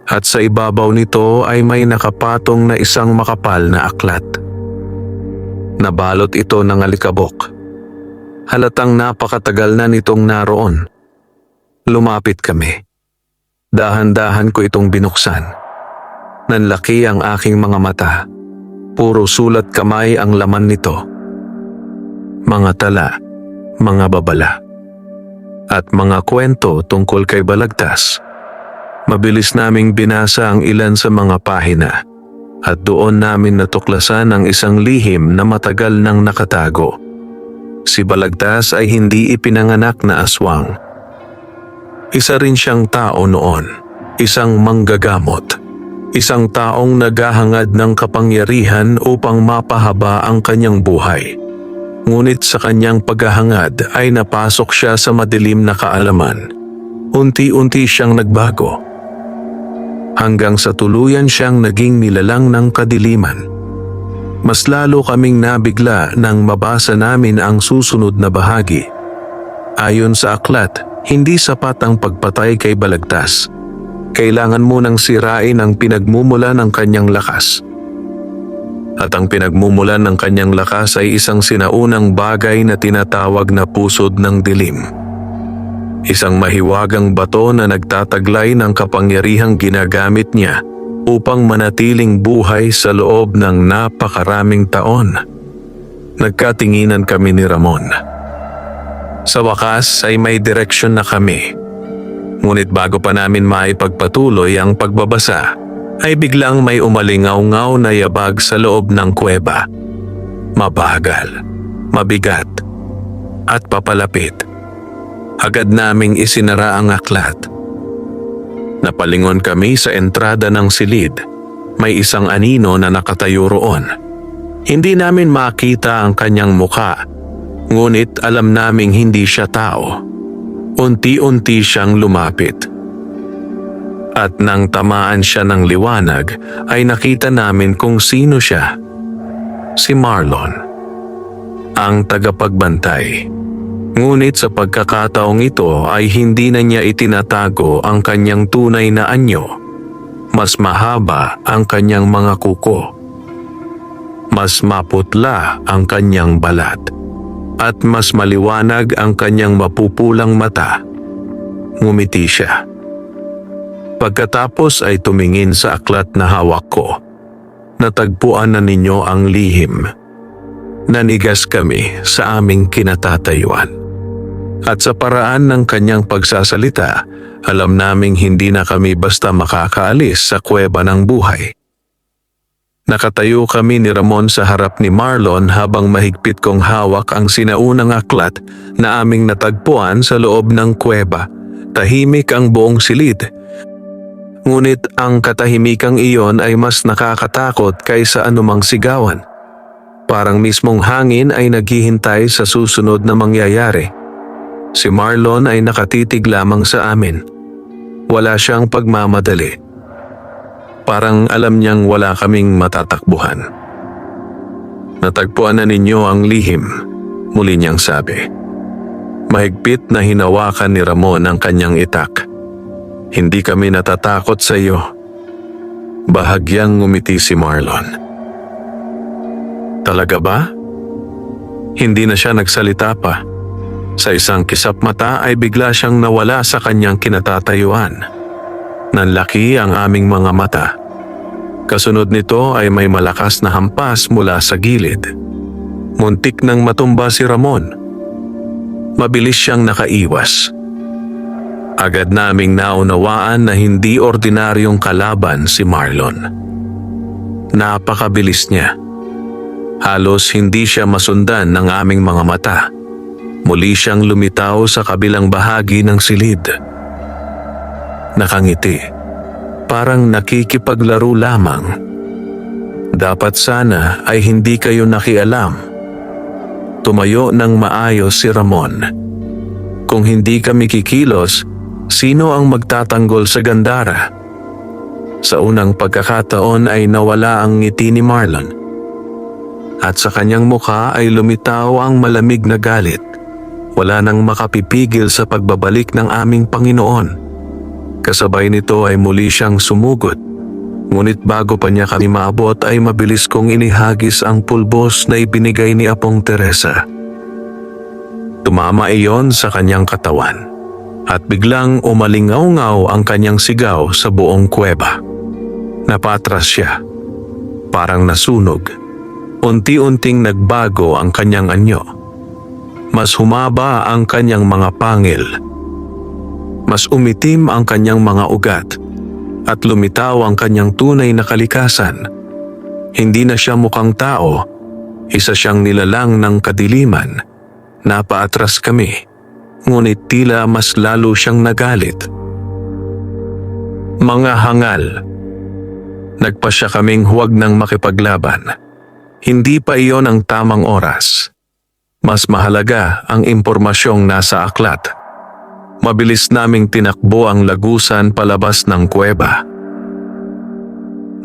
at sa ibabaw nito ay may nakapatong na isang makapal na aklat. Nabalot ito ng alikabok. Halatang napakatagal na nitong naroon. Lumapit kami. Dahan-dahan ko itong binuksan. Nanlaki ang aking mga mata. Puro sulat kamay ang laman nito. Mga tala, mga babala, at mga kwento tungkol kay Balagtas. Mabilis naming binasa ang ilan sa mga pahina at doon namin natuklasan ang isang lihim na matagal nang nakatago. Si Balagtas ay hindi ipinanganak na aswang. Isa rin siyang tao noon, isang manggagamot, isang taong naghahangad ng kapangyarihan upang mapahaba ang kanyang buhay. Ngunit sa kanyang paghahangad ay napasok siya sa madilim na kaalaman. Unti-unti siyang nagbago. Hanggang sa tuluyan siyang naging nilalang ng kadiliman. Mas lalo kaming nabigla nang mabasa namin ang susunod na bahagi. Ayon sa aklat, hindi sapat ang pagpatay kay Balagtas. Kailangan munang sirain ang pinagmumula ng kanyang lakas. At ang pinagmumulan ng kanyang lakas ay isang sinaunang bagay na tinatawag na pusod ng dilim. Isang mahiwagang bato na nagtataglay ng kapangyarihang ginagamit niya upang manatiling buhay sa loob ng napakaraming taon. Nagkatinginan kami ni Ramon. Sa wakas ay may direksyon na kami. Ngunit bago pa namin maipagpatuloy ang pagbabasa, ay biglang may umalingaw-ngaw na yabag sa loob ng kuweba. Mabagal, mabigat, at papalapit. Agad naming isinara ang aklat. Napalingon kami sa entrada ng silid. May isang anino na nakatayo roon. Hindi namin makita ang kanyang muka, ngunit alam naming hindi siya tao. Unti-unti siyang lumapit. At nang tamaan siya ng liwanag, ay nakita namin kung sino siya. Si Marlon, ang tagapagbantay. Ngunit sa pagkakataong ito ay hindi na niya itinatago ang kanyang tunay na anyo. Mas mahaba ang kanyang mga kuko. Mas maputla ang kanyang balat. At mas maliwanag ang kanyang mapupulang mata. Ngumiti siya. Pagkatapos ay tumingin sa aklat na hawak ko. Natagpuan na ninyo ang lihim. Nanigas kami sa aming kinatatayuan. At sa paraan ng kanyang pagsasalita, alam naming hindi na kami basta makakaalis sa kuweba ng buhay. Nakatayo kami ni Ramon sa harap ni Marlon habang mahigpit kong hawak ang sinaunang aklat na aming natagpuan sa loob ng kuweba. Tahimik ang buong silid. Ngunit ang katahimikang iyon ay mas nakakatakot kaysa anumang sigawan. Parang mismong hangin ay naghihintay sa susunod na mangyayari. Si Marlon ay nakatitig lamang sa amin. Wala siyang pagmamadali. Parang alam niyang wala kaming matatakbuhan. Natagpuan na ninyo ang lihim, muli niyang sabi. Mahigpit na hinawakan ni Ramon ang kanyang itak. Hindi kami natatakot sa iyo. Bahagyang ngumiti si Marlon. Talaga ba? Hindi na siya nagsalita pa. Sa isang kisap mata ay bigla siyang nawala sa kanyang kinatatayuan. Nanlaki ang aming mga mata. Kasunod nito ay may malakas na hampas mula sa gilid. Muntik nang matumba si Ramon. Mabilis siyang nakaiwas. Agad naming naunawaan na hindi ordinaryong kalaban si Marlon. Napakabilis niya. Halos hindi siya masundan ng aming mga mata. Muli siyang lumitaw sa kabilang bahagi ng silid. Nakangiti. parang nakikipaglaro lamang. Dapat sana ay hindi kayo nakialam. Tumayo ng maayos si Ramon. Kung hindi kami kikilos, sino ang magtatanggol sa Gandara? Sa unang pagkakataon ay nawala ang ngiti ni Marlon. At sa kanyang mukha ay lumitaw ang malamig na galit. Wala nang makapipigil sa pagbabalik ng aming Panginoon. Kasabay nito ay muli siyang sumugod. Ngunit bago pa niya kami maabot ay mabilis kong inihagis ang pulbos na ibinigay ni Apong Teresa. Tumama iyon sa kanyang katawan at biglang umalingaw-ngaw ang kanyang sigaw sa buong kuweba. Napatras siya, parang nasunog. Unti-unting nagbago ang kanyang anyo. Mas humaba ang kanyang mga pangil. Mas umitim ang kanyang mga ugat at lumitaw ang kanyang tunay na kalikasan. Hindi na siya mukhang tao, isa siyang nilalang ng kadiliman. Napaatras kami, ngunit tila mas lalo siyang nagalit. Mga hangal. Nagpasya kaming huwag nang makipaglaban. Hindi pa iyon ang tamang oras. Mas mahalaga ang impormasyong nasa aklat. Mabilis naming tinakbo ang lagusan palabas ng kuweba.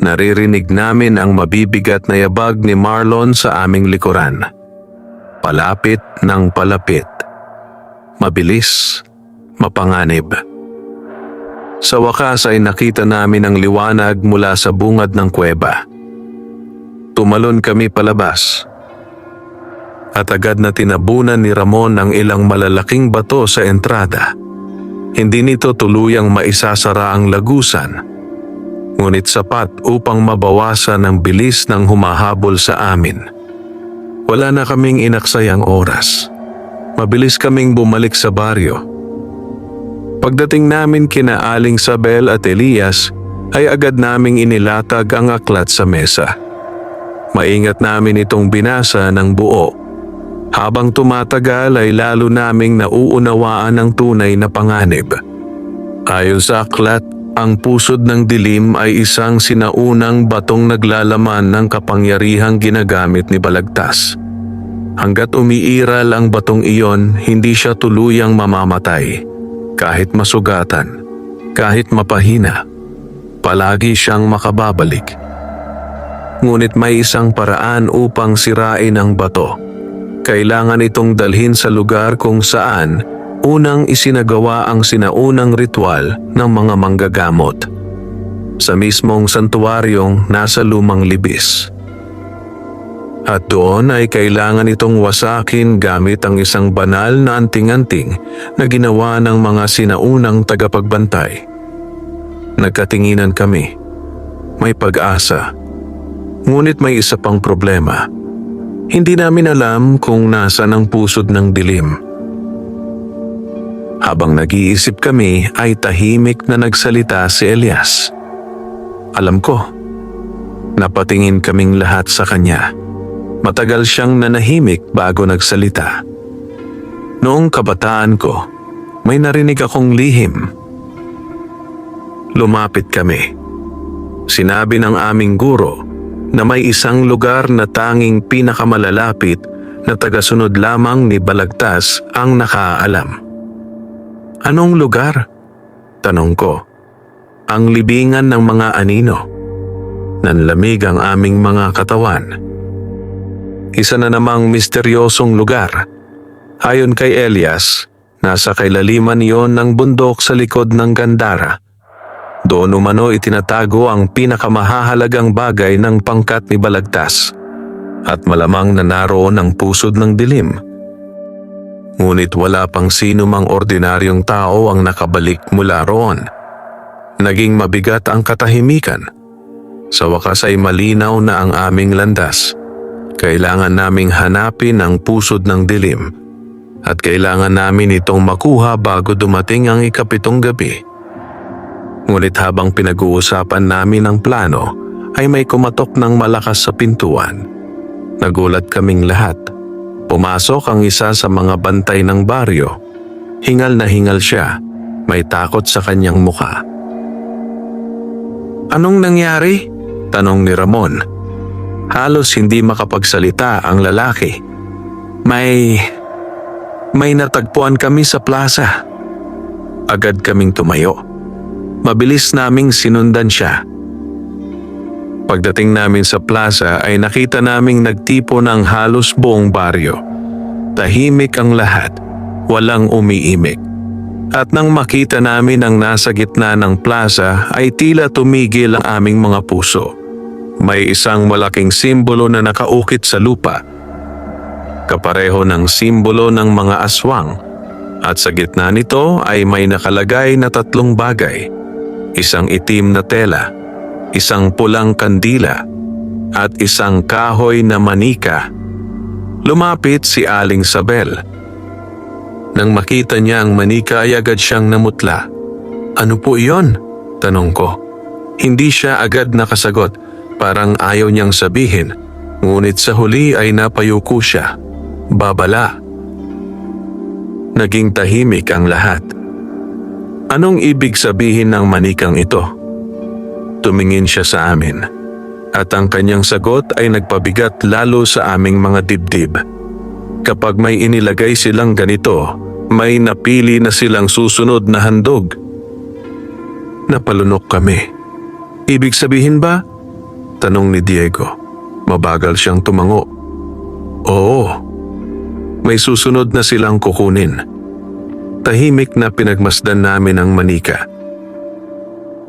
Naririnig namin ang mabibigat na yabag ni Marlon sa aming likuran. Palapit ng palapit. Mabilis, mapanganib. Sa wakas ay nakita namin ang liwanag mula sa bungad ng kuweba. Tumalon kami palabas. At agad na tinabunan ni Ramon ang ilang malalaking bato sa entrada. Hindi nito tuluyang maisasara ang lagusan, ngunit sapat upang mabawasan ang bilis ng humahabol sa amin. Wala na kaming inaksayang oras. Mabilis kaming bumalik sa baryo. Pagdating namin kina Aling Sabel at Elias, ay agad naming inilatag ang aklat sa mesa. Maingat namin itong binasa ng buo. Habang tumatagal ay lalo naming nauunawaan ang tunay na panganib. Ayon sa aklat, ang pusod ng dilim ay isang sinaunang batong naglalaman ng kapangyarihang ginagamit ni Balagtas. Hanggat umiiral ang batong iyon, hindi siya tuluyang mamamatay. Kahit masugatan, kahit mapahina, palagi siyang makababalik. Ngunit may isang paraan upang sirain ang bato. Kailangan itong dalhin sa lugar kung saan unang isinagawa ang sinaunang ritual ng mga manggagamot. Sa mismong santuaryong nasa lumang libis. At doon ay kailangan itong wasakin gamit ang isang banal na anting-anting na ginawa ng mga sinaunang tagapagbantay. Nagkatinginan kami. May pag-asa. Ngunit may isa pang problema. Hindi namin alam kung nasaan ang pusod ng dilim. Habang nag-iisip kami ay tahimik na nagsalita si Elias. Alam ko. Napatingin kaming lahat sa kanya. Matagal siyang nanahimik bago nagsalita. Noong kabataan ko, may narinig akong lihim. Lumapit kami. Sinabi ng aming guro na may isang lugar na tanging pinakamalalapit na tagasunod lamang ni Balagtas ang nakaalam. Anong lugar? Tanong ko. Ang libingan ng mga anino. Nanlamig ang aming mga katawan. Isa na namang misteryosong lugar. Ayon kay Elias, nasa kailaliman iyon ng bundok sa likod ng Gandara. Doon umano itinatago ang pinakamahahalagang bagay ng pangkat ni Balagtas at malamang na naroon ang pusod ng dilim. Ngunit wala pang sino mang ordinaryong tao ang nakabalik mula roon. Naging mabigat ang katahimikan. Sa wakas ay malinaw na ang aming landas. Kailangan naming hanapin ang pusod ng dilim at kailangan namin itong makuha bago dumating ang ikapitong gabi. Ngunit habang pinag-uusapan namin ang plano, ay may kumatok ng malakas sa pintuan. Nagulat kaming lahat. Pumasok ang isa sa mga bantay ng baryo. Hingal na hingal siya. May takot sa kanyang mukha. Anong nangyari? Tanong ni Ramon. Halos hindi makapagsalita ang lalaki. May natagpuan kami sa plaza. Agad kaming tumayo. Mabilis naming sinundan siya. Pagdating namin sa plaza ay nakita naming nagtipo ng halos buong baryo. Tahimik ang lahat, walang umiimik. At nang makita namin ang nasa gitna ng plaza ay tila tumigil ang aming mga puso. May isang malaking simbolo na nakaukit sa lupa. Kapareho ng simbolo ng mga aswang. At sa gitna nito ay may nakalagay na 3 bagay. Isang itim na tela, isang pulang kandila, at isang kahoy na manika. Lumapit si Aling Sabel. Nang makita niya ang manika ay agad siyang namutla. Ano po iyon? Tanong ko. Hindi siya agad nakasagot, parang ayaw niyang sabihin. Ngunit sa huli ay napayuko siya. Babala. Naging tahimik ang lahat. Anong ibig sabihin ng manikang ito? Tumingin siya sa amin. At ang kanyang sagot ay nagpabigat lalo sa aming mga dibdib. Kapag may inilagay silang ganito, may napili na silang susunod na handog. Napalunok kami. Ibig sabihin ba? Tanong ni Diego. Mabagal siyang tumango. Oo. May susunod na silang kukunin. Tahimik na pinagmasdan namin ang manika.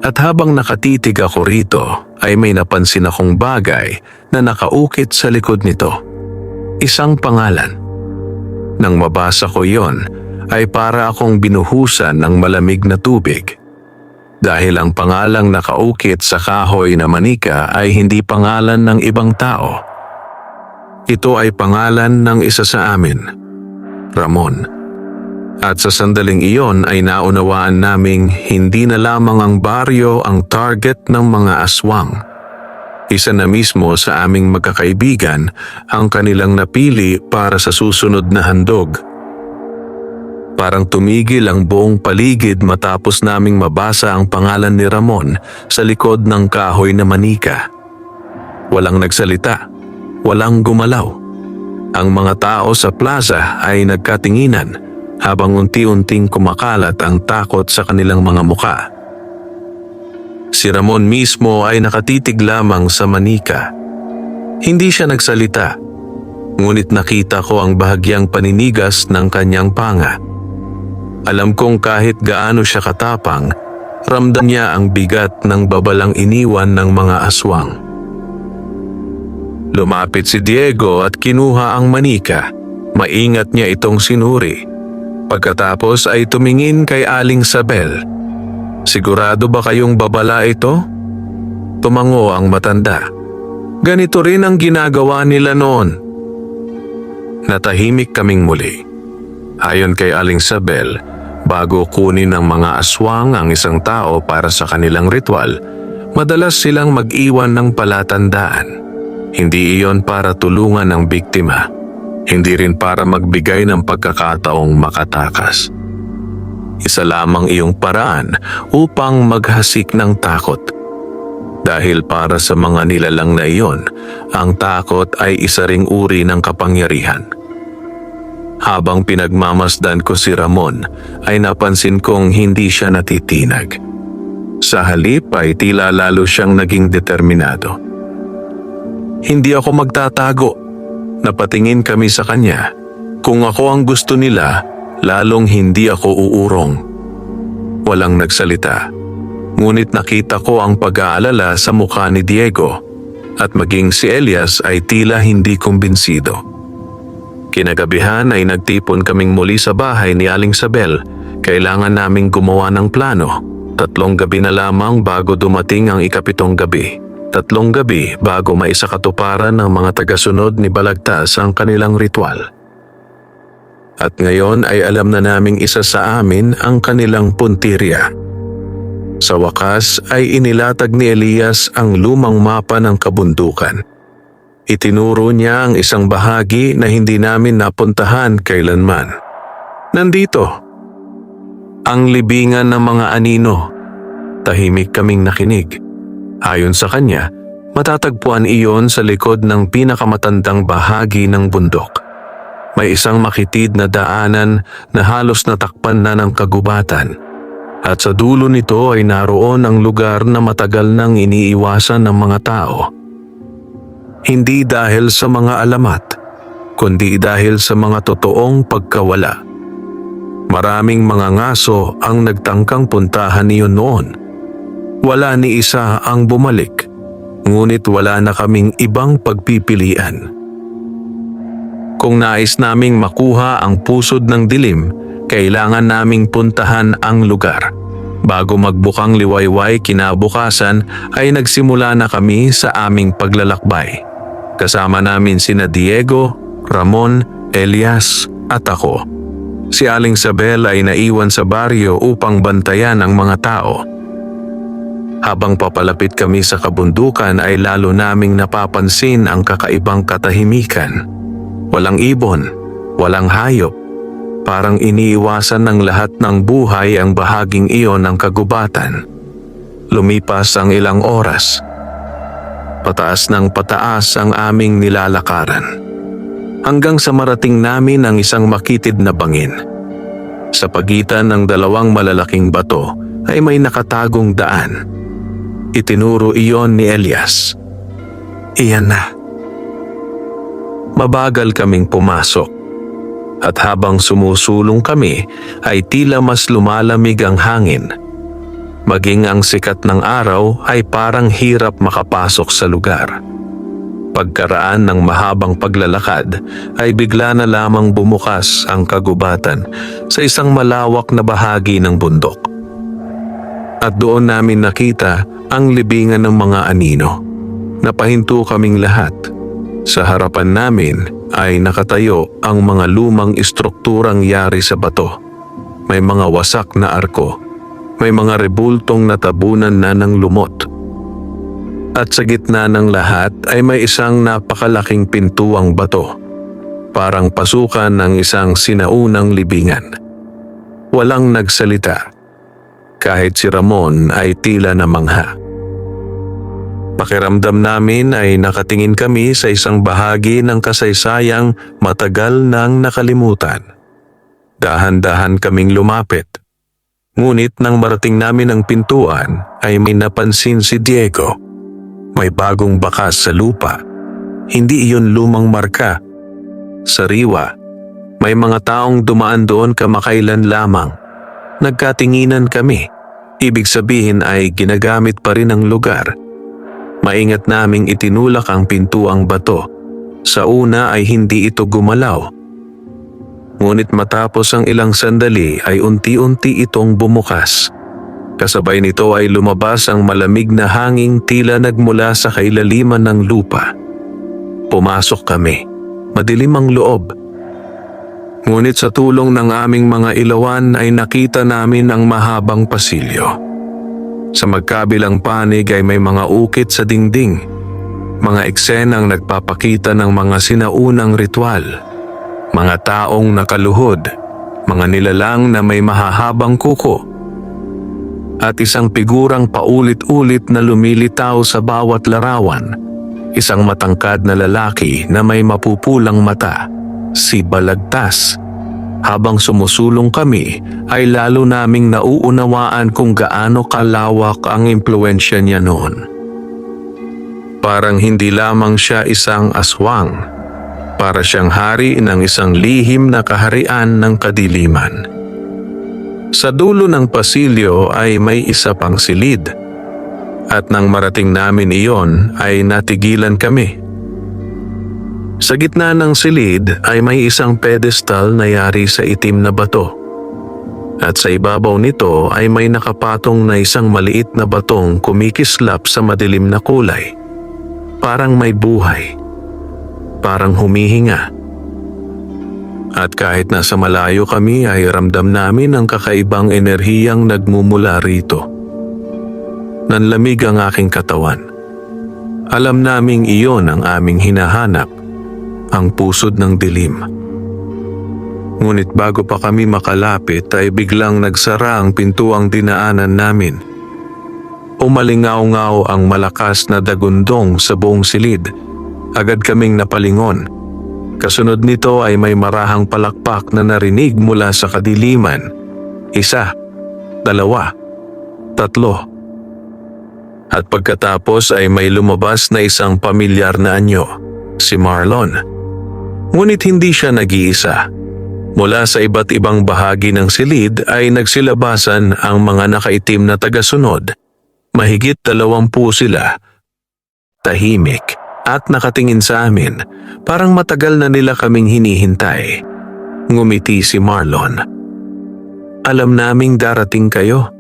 At habang nakatitig ako rito, ay may napansin akong bagay na nakaukit sa likod nito. Isang pangalan. Nang mabasa ko yon, ay para akong binuhusan ng malamig na tubig. Dahil ang pangalang nakaukit sa kahoy na manika ay hindi pangalan ng ibang tao. Ito ay pangalan ng isa sa amin, Ramon. At sa sandaling iyon ay naunawaan naming hindi na lamang ang baryo ang target ng mga aswang. Isa na mismo sa aming magkakaibigan ang kanilang napili para sa susunod na handog. Parang tumigil ang buong paligid matapos naming mabasa ang pangalan ni Ramon sa likod ng kahoy na manika. Walang nagsalita, walang gumalaw. Ang mga tao sa plaza ay nagkatinginan habang unti-unting kumakalat ang takot sa kanilang mga muka. Si Ramon mismo ay nakatitig lamang sa manika. Hindi siya nagsalita, ngunit nakita ko ang bahagyang paninigas ng kanyang panga. Alam kong kahit gaano siya katapang, ramdam niya ang bigat ng babalang iniwan ng mga aswang. Lumapit si Diego at kinuha ang manika. Maingat niya itong sinuri. Pagkatapos ay tumingin kay Aling Sabel. Sigurado ba kayong babala ito? Tumango ang matanda. Ganito rin ang ginagawa nila noon. Natahimik kaming muli. Ayon kay Aling Sabel, bago kunin ng mga aswang ang isang tao para sa kanilang ritual, madalas silang mag-iwan ng palatandaan. Hindi iyon para tulungan ang biktima. Hindi rin para magbigay ng pagkakataong makatakas. Isa lamang iyong paraan upang maghasik ng takot. Dahil para sa mga nilalang na iyon, ang takot ay isa ring uri ng kapangyarihan. Habang pinagmamasdan ko si Ramon, ay napansin kong hindi siya natitinag. Sa halip ay tila lalo siyang naging determinado. Hindi ako magtatago. Napatingin kami sa kanya. Kung ako ang gusto nila, lalong hindi ako uurong. Walang nagsalita. Ngunit nakita ko ang pag-aalala sa mukha ni Diego at maging si Elias ay tila hindi kumbinsido. Kinagabihan ay nagtipon kaming muli sa bahay ni Aling Sabel. Kailangan naming gumawa ng plano. 3 gabi na lamang bago dumating ang 7th gabi. 3 gabi bago maisakatuparan ng mga tagasunod ni Balagtas ang kanilang ritual. At ngayon ay alam na naming isa sa amin ang kanilang puntirya. Sa wakas ay inilatag ni Elias ang lumang mapa ng kabundukan. Itinuro niya ang isang bahagi na hindi namin napuntahan kailanman. Nandito, ang libingan ng mga anino. Tahimik kaming nakinig. Ayon sa kanya, matatagpuan iyon sa likod ng pinakamatandang bahagi ng bundok. May isang makitid na daanan na halos natakpan na ng kagubatan. At sa dulo nito ay naroon ang lugar na matagal nang iniiwasan ng mga tao. Hindi dahil sa mga alamat, kundi dahil sa mga totoong pagkawala. Maraming mga ngaso ang nagtangkang puntahan iyon noon. Wala ni isa ang bumalik, ngunit wala na kaming ibang pagpipilian. Kung nais naming makuha ang pusod ng dilim, kailangan naming puntahan ang lugar. Bago magbukang liwayway kinabukasan ay nagsimula na kami sa aming paglalakbay. Kasama namin sina Diego, Ramon, Elias at ako. Si Aling Sabel ay naiwan sa baryo upang bantayan ang mga tao. Habang papalapit kami sa kabundukan ay lalo naming napapansin ang kakaibang katahimikan. Walang ibon, walang hayop. Parang iniiwasan ng lahat ng buhay ang bahaging iyon ng kagubatan. Lumipas ang ilang oras. Pataas ng pataas ang aming nilalakaran. Hanggang sa marating namin ang isang makitid na bangin. Sa pagitan ng dalawang malalaking bato ay may nakatagong daan. Itinuro iyon ni Elias. Iyan na. Mabagal kaming pumasok. At habang sumusulong kami ay tila mas lumalamig ang hangin. Maging ang sikat ng araw ay parang hirap makapasok sa lugar. Pagkaraan ng mahabang paglalakad ay bigla na lamang bumukas ang kagubatan sa isang malawak na bahagi ng bundok. At doon namin nakita ang libingan ng mga anino. Napahinto kaming lahat. Sa harapan namin ay nakatayo ang mga lumang istrukturang yari sa bato. May mga wasak na arko. May mga rebultong natabunan na ng lumot. At sa gitna ng lahat ay may isang napakalaking pintuang bato. Parang pasukan ng isang sinaunang libingan. Walang nagsalita. Kahit si Ramon ay tila namangha. Pakiramdam namin ay nakatingin kami sa isang bahagi ng kasaysayang matagal nang nakalimutan. Dahan-dahan kaming lumapit. Ngunit nang marating namin ang pintuan ay may napansin si Diego. May bagong bakas sa lupa. Hindi iyon lumang marka. Sariwa. May mga taong dumaan doon kamakailan lamang. Nagkatinginan kami. Ibig sabihin ay ginagamit pa rin ang lugar. Maingat naming itinulak ang pintuang bato. Sa una ay hindi ito gumalaw. Ngunit matapos ang ilang sandali ay unti-unti itong bumukas. Kasabay nito ay lumabas ang malamig na hangin tila nagmula sa kailaliman ng lupa. Pumasok kami. Madilim ang loob. Ngunit sa tulong ng aming mga ilawan ay nakita namin ang mahabang pasilyo. Sa magkabilang panig ay may mga ukit sa dingding. Mga eksenang nagpapakita ng mga sinaunang ritual. Mga taong nakaluhod. Mga nilalang na may mahahabang kuko. At isang figurang paulit-ulit na lumilitaw sa bawat larawan. Isang matangkad na lalaki na may mapupulang mata. Si Balagtas. Habang sumusulong kami ay lalo naming nauunawaan kung gaano kalawak ang impluwensya niya noon. Parang hindi lamang siya isang aswang. Para siyang hari ng isang lihim na kaharian ng kadiliman. Sa dulo ng pasilyo ay may isa pang silid. At nang marating namin iyon ay natigilan kami. Sa gitna ng silid ay may isang pedestal na yari sa itim na bato. At sa ibabaw nito ay may nakapatong na isang maliit na batong kumikislap sa madilim na kulay. Parang may buhay. Parang humihinga. At kahit nasa malayo kami ay ramdam namin ang kakaibang enerhiyang nagmumula rito. Nanlamig ang aking katawan. Alam naming iyon ang aming hinahanap. Ang pusod ng dilim. Ngunit bago pa kami makalapit ay biglang nagsara ang pintuang dinaanan namin. umalingaw-ngaw ang malakas na dagundong sa buong silid. Agad kaming napalingon. Kasunod nito ay may marahang palakpak na narinig mula sa kadiliman. 1, 2, 3. At pagkatapos ay may lumabas na isang pamilyar na anyo, si Marlon. Ngunit hindi siya nag-iisa. Mula sa iba't ibang bahagi ng silid ay nagsilabasan ang mga nakaitim na tagasunod. Mahigit 20 sila. Tahimik at nakatingin sa amin, parang matagal na nila kaming hinihintay. Ngumiti si Marlon. Alam naming darating kayo.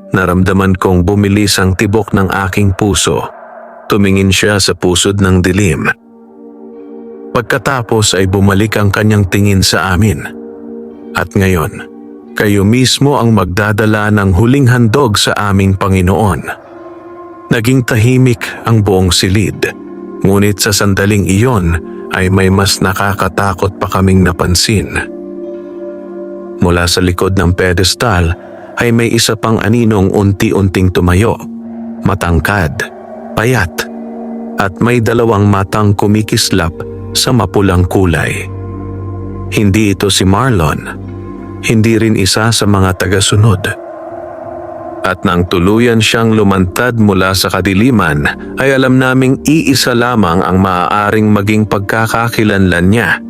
Naramdaman kong bumilis ang tibok ng aking puso. Tumingin siya sa pusod ng dilim. Pagkatapos ay bumalik ang kanyang tingin sa amin. At ngayon, kayo mismo ang magdadala ng huling handog sa aming Panginoon. Naging tahimik ang buong silid, ngunit sa sandaling iyon ay may mas nakakatakot pa kaming napansin. Mula sa likod ng pedestal ay may isa pang aninong unti-unting tumayo, matangkad, payat, at may 2 matang kumikislap sa mapulang kulay. Hindi ito si Marlon, hindi rin isa sa mga tagasunod. At nang tuluyan siyang lumantad mula sa kadiliman, ay alam naming iisa lamang ang maaaring maging pagkakakilanlan niya.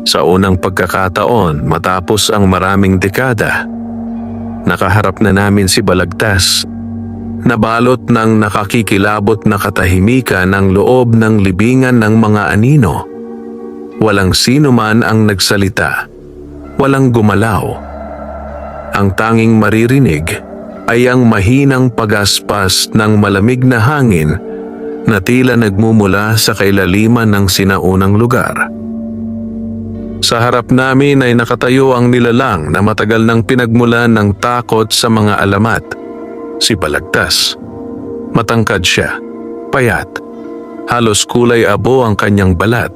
Sa unang pagkakataon matapos ang maraming dekada, nakaharap na namin si Balagtas, nabalot ng nakakikilabot na katahimikan ang loob ng libingan ng mga anino. Walang sino man ang nagsalita, walang gumalaw. Ang tanging maririnig ay ang mahinang pagaspas ng malamig na hangin na tila nagmumula sa kailaliman ng sinaunang lugar. Sa harap namin ay nakatayo ang nilalang na matagal nang pinagmulan ng takot sa mga alamat, si Balagtas. Matangkad siya, payat, halos kulay abo ang kanyang balat.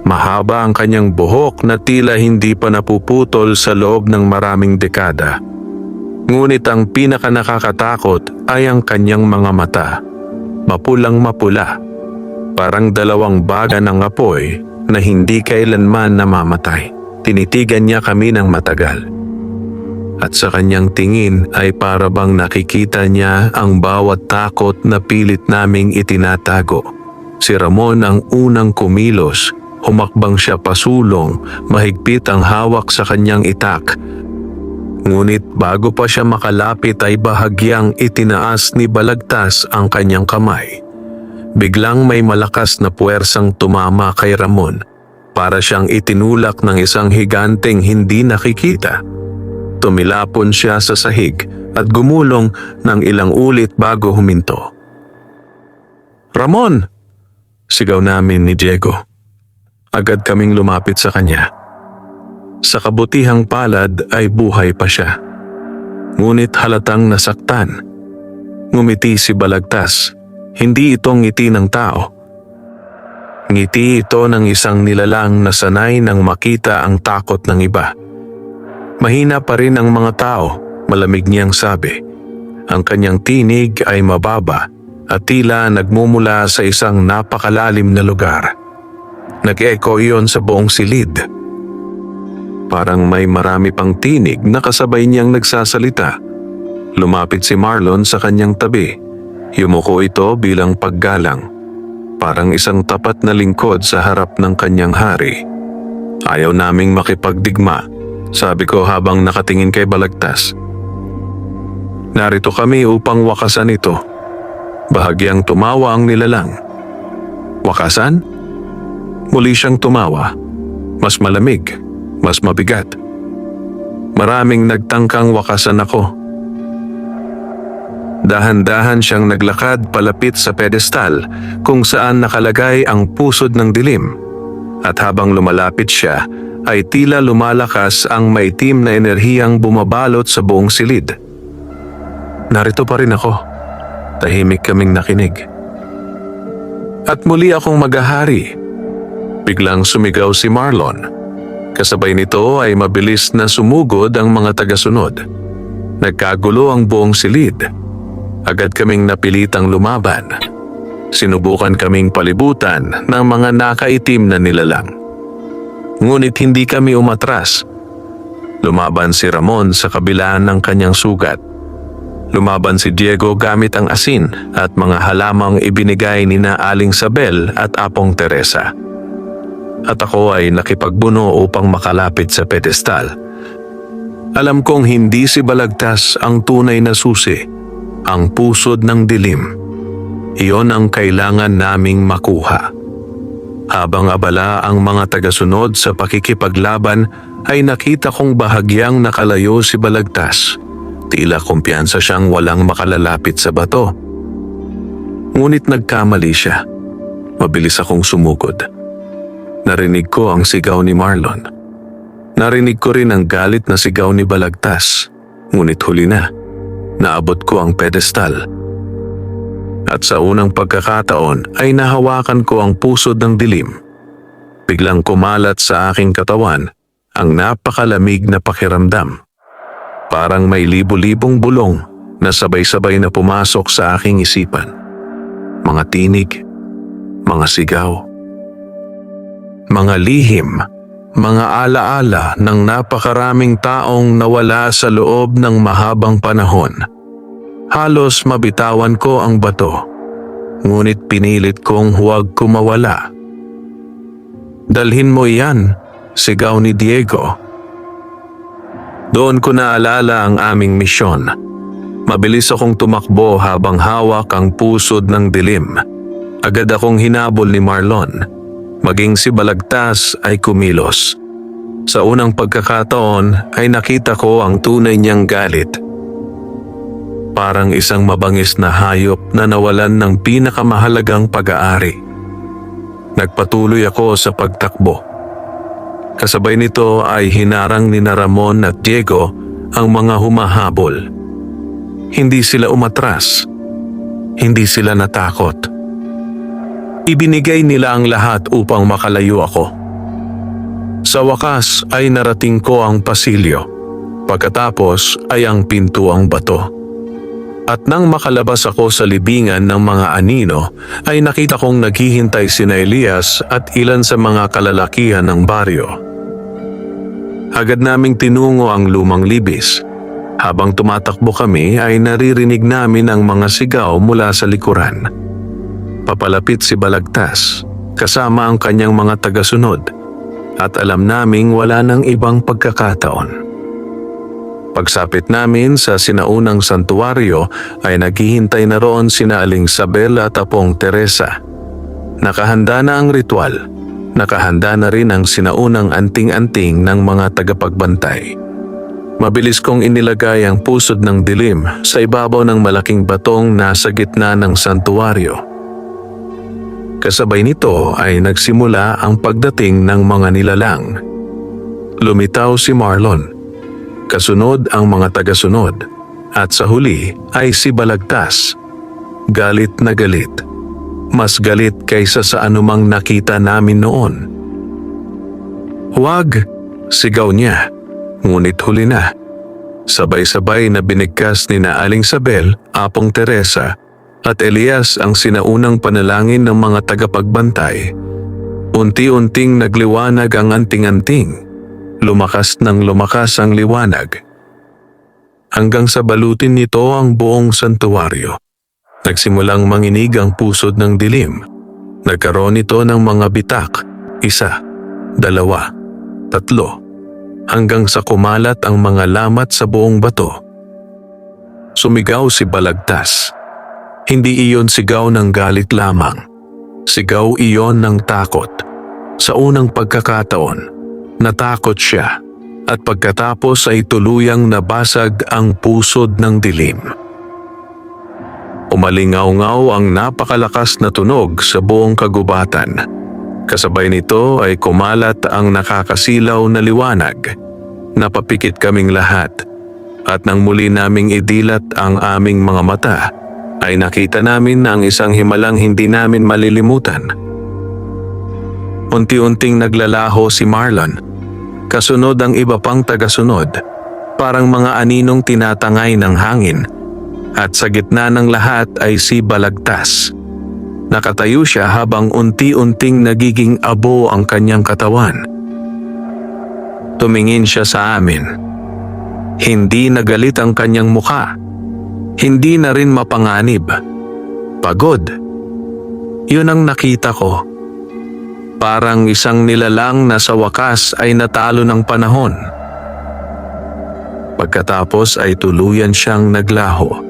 Mahaba ang kanyang buhok na tila hindi pa napuputol sa loob ng maraming dekada. Ngunit ang pinaka nakakatakot ay ang kanyang mga mata, mapulang mapula, parang 2 baga ng apoy na hindi kailanman namamatay. Tinitigan niya kami ng matagal. At sa kanyang tingin ay para bang nakikita niya ang bawat takot na pilit naming itinatago. Si Ramon ang unang kumilos, humakbang siya pasulong, mahigpit ang hawak sa kanyang itak. Ngunit bago pa siya makalapit ay bahagyang itinaas ni Balagtas ang kanyang kamay. Biglang may malakas na puwersang tumama kay Ramon, para siyang itinulak ng isang higanteng hindi nakikita. Tumilapon siya sa sahig at gumulong ng ilang ulit bago huminto. "Ramon!" sigaw namin ni Diego. Agad kaming lumapit sa kanya. Sa kabutihang palad ay buhay pa siya. Ngunit halatang nasaktan. Ngumiti si Balagtas. Hindi ito ngiti ng tao. Ngiti ito ng isang nilalang na sanay nang makita ang takot ng iba. Mahina pa rin ang mga tao, malamig niyang sabi. Ang kanyang tinig ay mababa at tila nagmumula sa isang napakalalim na lugar. Nag-echo iyon sa buong silid. Parang may marami pang tinig na kasabay niyang nagsasalita. Lumapit si Marlon sa kanyang tabi. Yumuko ito bilang paggalang. Parang isang tapat na lingkod sa harap ng kanyang hari. "Ayaw naming makipagdigma," sabi ko habang nakatingin kay Balagtas. "Narito kami upang wakasan ito." Bahagyang tumawa ang nilalang. "Wakasan?" Muli siyang tumawa. Mas malamig. Mas mabigat. "Maraming nagtangkang wakasan ako." Dahan-dahan siyang naglakad palapit sa pedestal kung saan nakalagay ang pusod ng dilim. At habang lumalapit siya, ay tila lumalakas ang maitim na enerhiyang bumabalot sa buong silid. Narito pa rin ako. Tahimik kaming nakinig. "At muli akong maghahari." Biglang sumigaw si Marlon. Kasabay nito ay mabilis na sumugod ang mga tagasunod. Nagkagulo ang buong silid. Agad kaming napilitang lumaban. Sinubukan kaming palibutan ng mga nakaitim na nilalang. Ngunit hindi kami umatras. Lumaban si Ramon sa kabila ng kanyang sugat. Lumaban si Diego gamit ang asin at mga halamang ibinigay ni na Aling Sabel at Apong Teresa. At ako ay nakipagbuno upang makalapit sa pedestal. Alam kong hindi si Balagtas ang tunay na susi, ang pusod ng dilim. Iyon ang kailangan naming makuha. Habang abala ang mga tagasunod sa pakikipaglaban, ay nakita kong bahagyang nakalayo si Balagtas. Tila kumpiyansa siyang walang makalalapit sa bato. Ngunit nagkamali siya. Mabilis akong sumugod. Narinig ko ang sigaw ni Marlon. Narinig ko rin ang galit na sigaw ni Balagtas. Ngunit huli na. Naabot ko ang pedestal. At sa unang pagkakataon ay nahawakan ko ang pusod ng dilim. Biglang kumalat sa aking katawan ang napakalamig na pakiramdam. Parang may libo-libong bulong na sabay-sabay na pumasok sa aking isipan. Mga tinig, mga sigaw, mga lihim, mga alaala ng napakaraming taong nawala sa loob ng mahabang panahon. Halos mabitawan ko ang bato, ngunit pinilit kong huwag kumawala. "Dalhin mo iyan," sigaw ni Diego. Doon ko naalala ang aming misyon. Mabilis akong tumakbo habang hawak ang pusod ng dilim. Agad akong hinabol ni Marlon. Maging si Balagtas ay kumilos. Sa unang pagkakataon ay nakita ko ang tunay niyang galit. Parang isang mabangis na hayop na nawalan ng pinakamahalagang pag-aari. Nagpatuloy ako sa pagtakbo. Kasabay nito ay hinarang ni Ramon at Diego ang mga humahabol. Hindi sila umatras. Hindi sila natakot. Ibinigay nila ang lahat upang makalayo ako. Sa wakas ay narating ko ang pasilyo. Pagkatapos ay ang pintuang bato. At nang makalabas ako sa libingan ng mga anino, ay nakita kong naghihintay sina Elias at ilan sa mga kalalakihan ng baryo. Agad naming tinungo ang lumang libis. Habang tumatakbo kami ay naririnig namin ang mga sigaw mula sa likuran. Papalapit si Balagtas, kasama ang kanyang mga tagasunod, at alam naming wala nang ibang pagkakataon. Pagsapit namin sa sinaunang santuaryo ay naghihintay na roon sina Aling Sabel at Apong Teresa. Nakahanda na ang ritual, nakahanda na rin ang sinaunang anting-anting ng mga tagapagbantay. Mabilis kong inilagay ang pusod ng dilim sa ibabaw ng malaking batong nasa gitna ng santuaryo. Kasabay nito ay nagsimula ang pagdating ng mga nilalang. Lumitaw si Marlon. Kasunod ang mga tagasunod. At sa huli ay si Balagtas. Galit na galit. Mas galit kaysa sa anumang nakita namin noon. "Huwag!" sigaw niya. Ngunit huli na. Sabay-sabay na binigkas ni na Aling Sabel, Apong Teresa, at Elias ang sinaunang panalangin ng mga tagapagbantay. Unti-unting nagliwanag ang anting-anting. Lumakas ng lumakas ang liwanag. Hanggang sa balutin nito ang buong santuaryo. Nagsimulang manginig ang pusod ng dilim. Nagkaroon ito ng mga bitak, 1, 2, 3, hanggang sa kumalat ang mga lamat sa buong bato. Sumigaw si Balagtas. Hindi iyon sigaw ng galit lamang. Sigaw iyon ng takot. Sa unang pagkakataon, natakot siya at pagkatapos ay tuluyang nabasag ang pusod ng dilim. Umalingaw-ngaw ang napakalakas na tunog sa buong kagubatan. Kasabay nito ay kumalat ang nakakasilaw na liwanag. Napapikit kaming lahat at nang muli naming idilat ang aming mga mata, ay nakita namin na ang isang himalang hindi namin malilimutan. Unti-unting naglalaho si Marlon. Kasunod ang iba pang tagasunod. parang mga aninong tinatangay ng hangin. At sa gitna ng lahat ay si Balagtas. Nakatayo siya habang unti-unting nagiging abo ang kanyang katawan. Tumingin siya sa amin. Hindi nagalit ang kanyang mukha. Hindi na rin mapanganib. Pagod. Yun ang nakita ko. Parang isang nilalang na sa wakas ay natalo ng panahon. Pagkatapos ay tuluyan siyang naglaho.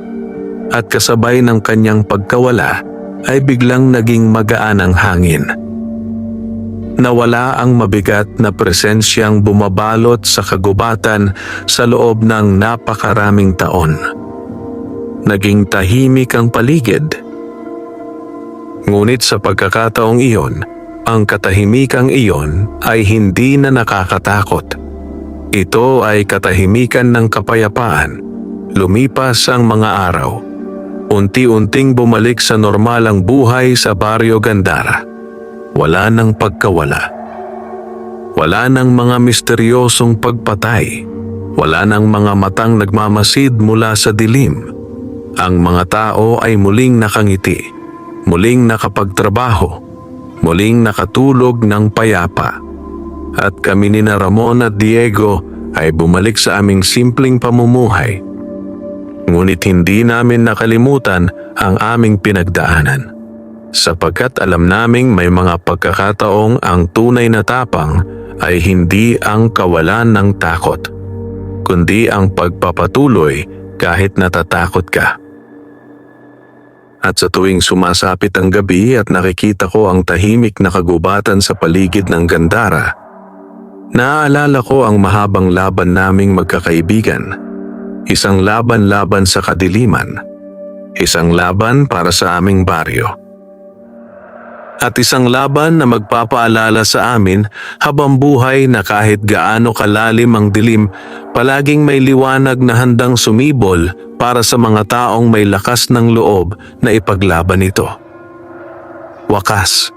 At kasabay ng kanyang pagkawala ay biglang naging magaan ang hangin. Nawala ang mabigat na presensyang bumabalot sa kagubatan sa loob ng napakaraming taon. Naging tahimik ang paligid. Ngunit sa pagkakataong iyon, ang katahimikang iyon ay hindi na nakakatakot. Ito ay katahimikan ng kapayapaan. Lumipas ang mga araw. Unti-unting bumalik sa normal ang buhay sa Baryo Gandara. Wala nang pagkawala. Wala nang mga misteryosong pagpatay. Wala nang mga matang nagmamasid mula sa dilim. Ang mga tao ay muling nakangiti. Muling nakapagtrabaho, muling nakatulog ng payapa. At kami ni Ramon at Diego ay bumalik sa aming simpleng pamumuhay. Ngunit hindi namin nakalimutan ang aming pinagdaanan. Sapagkat alam naming may mga pagkakataong ang tunay na tapang ay hindi ang kawalan ng takot, kundi ang pagpapatuloy kahit natatakot ka. At sa tuwing sumasapit ang gabi at nakikita ko ang tahimik na kagubatan sa paligid ng Gandara, naaalala ko ang mahabang laban naming magkakaibigan. Isang laban-laban sa kadiliman. Isang laban para sa aming baryo. At isang laban na magpapaalala sa amin habang buhay na kahit gaano kalalim ang dilim, palaging may liwanag na handang sumibol para sa mga taong may lakas ng loob na ipaglaban ito. Wakas.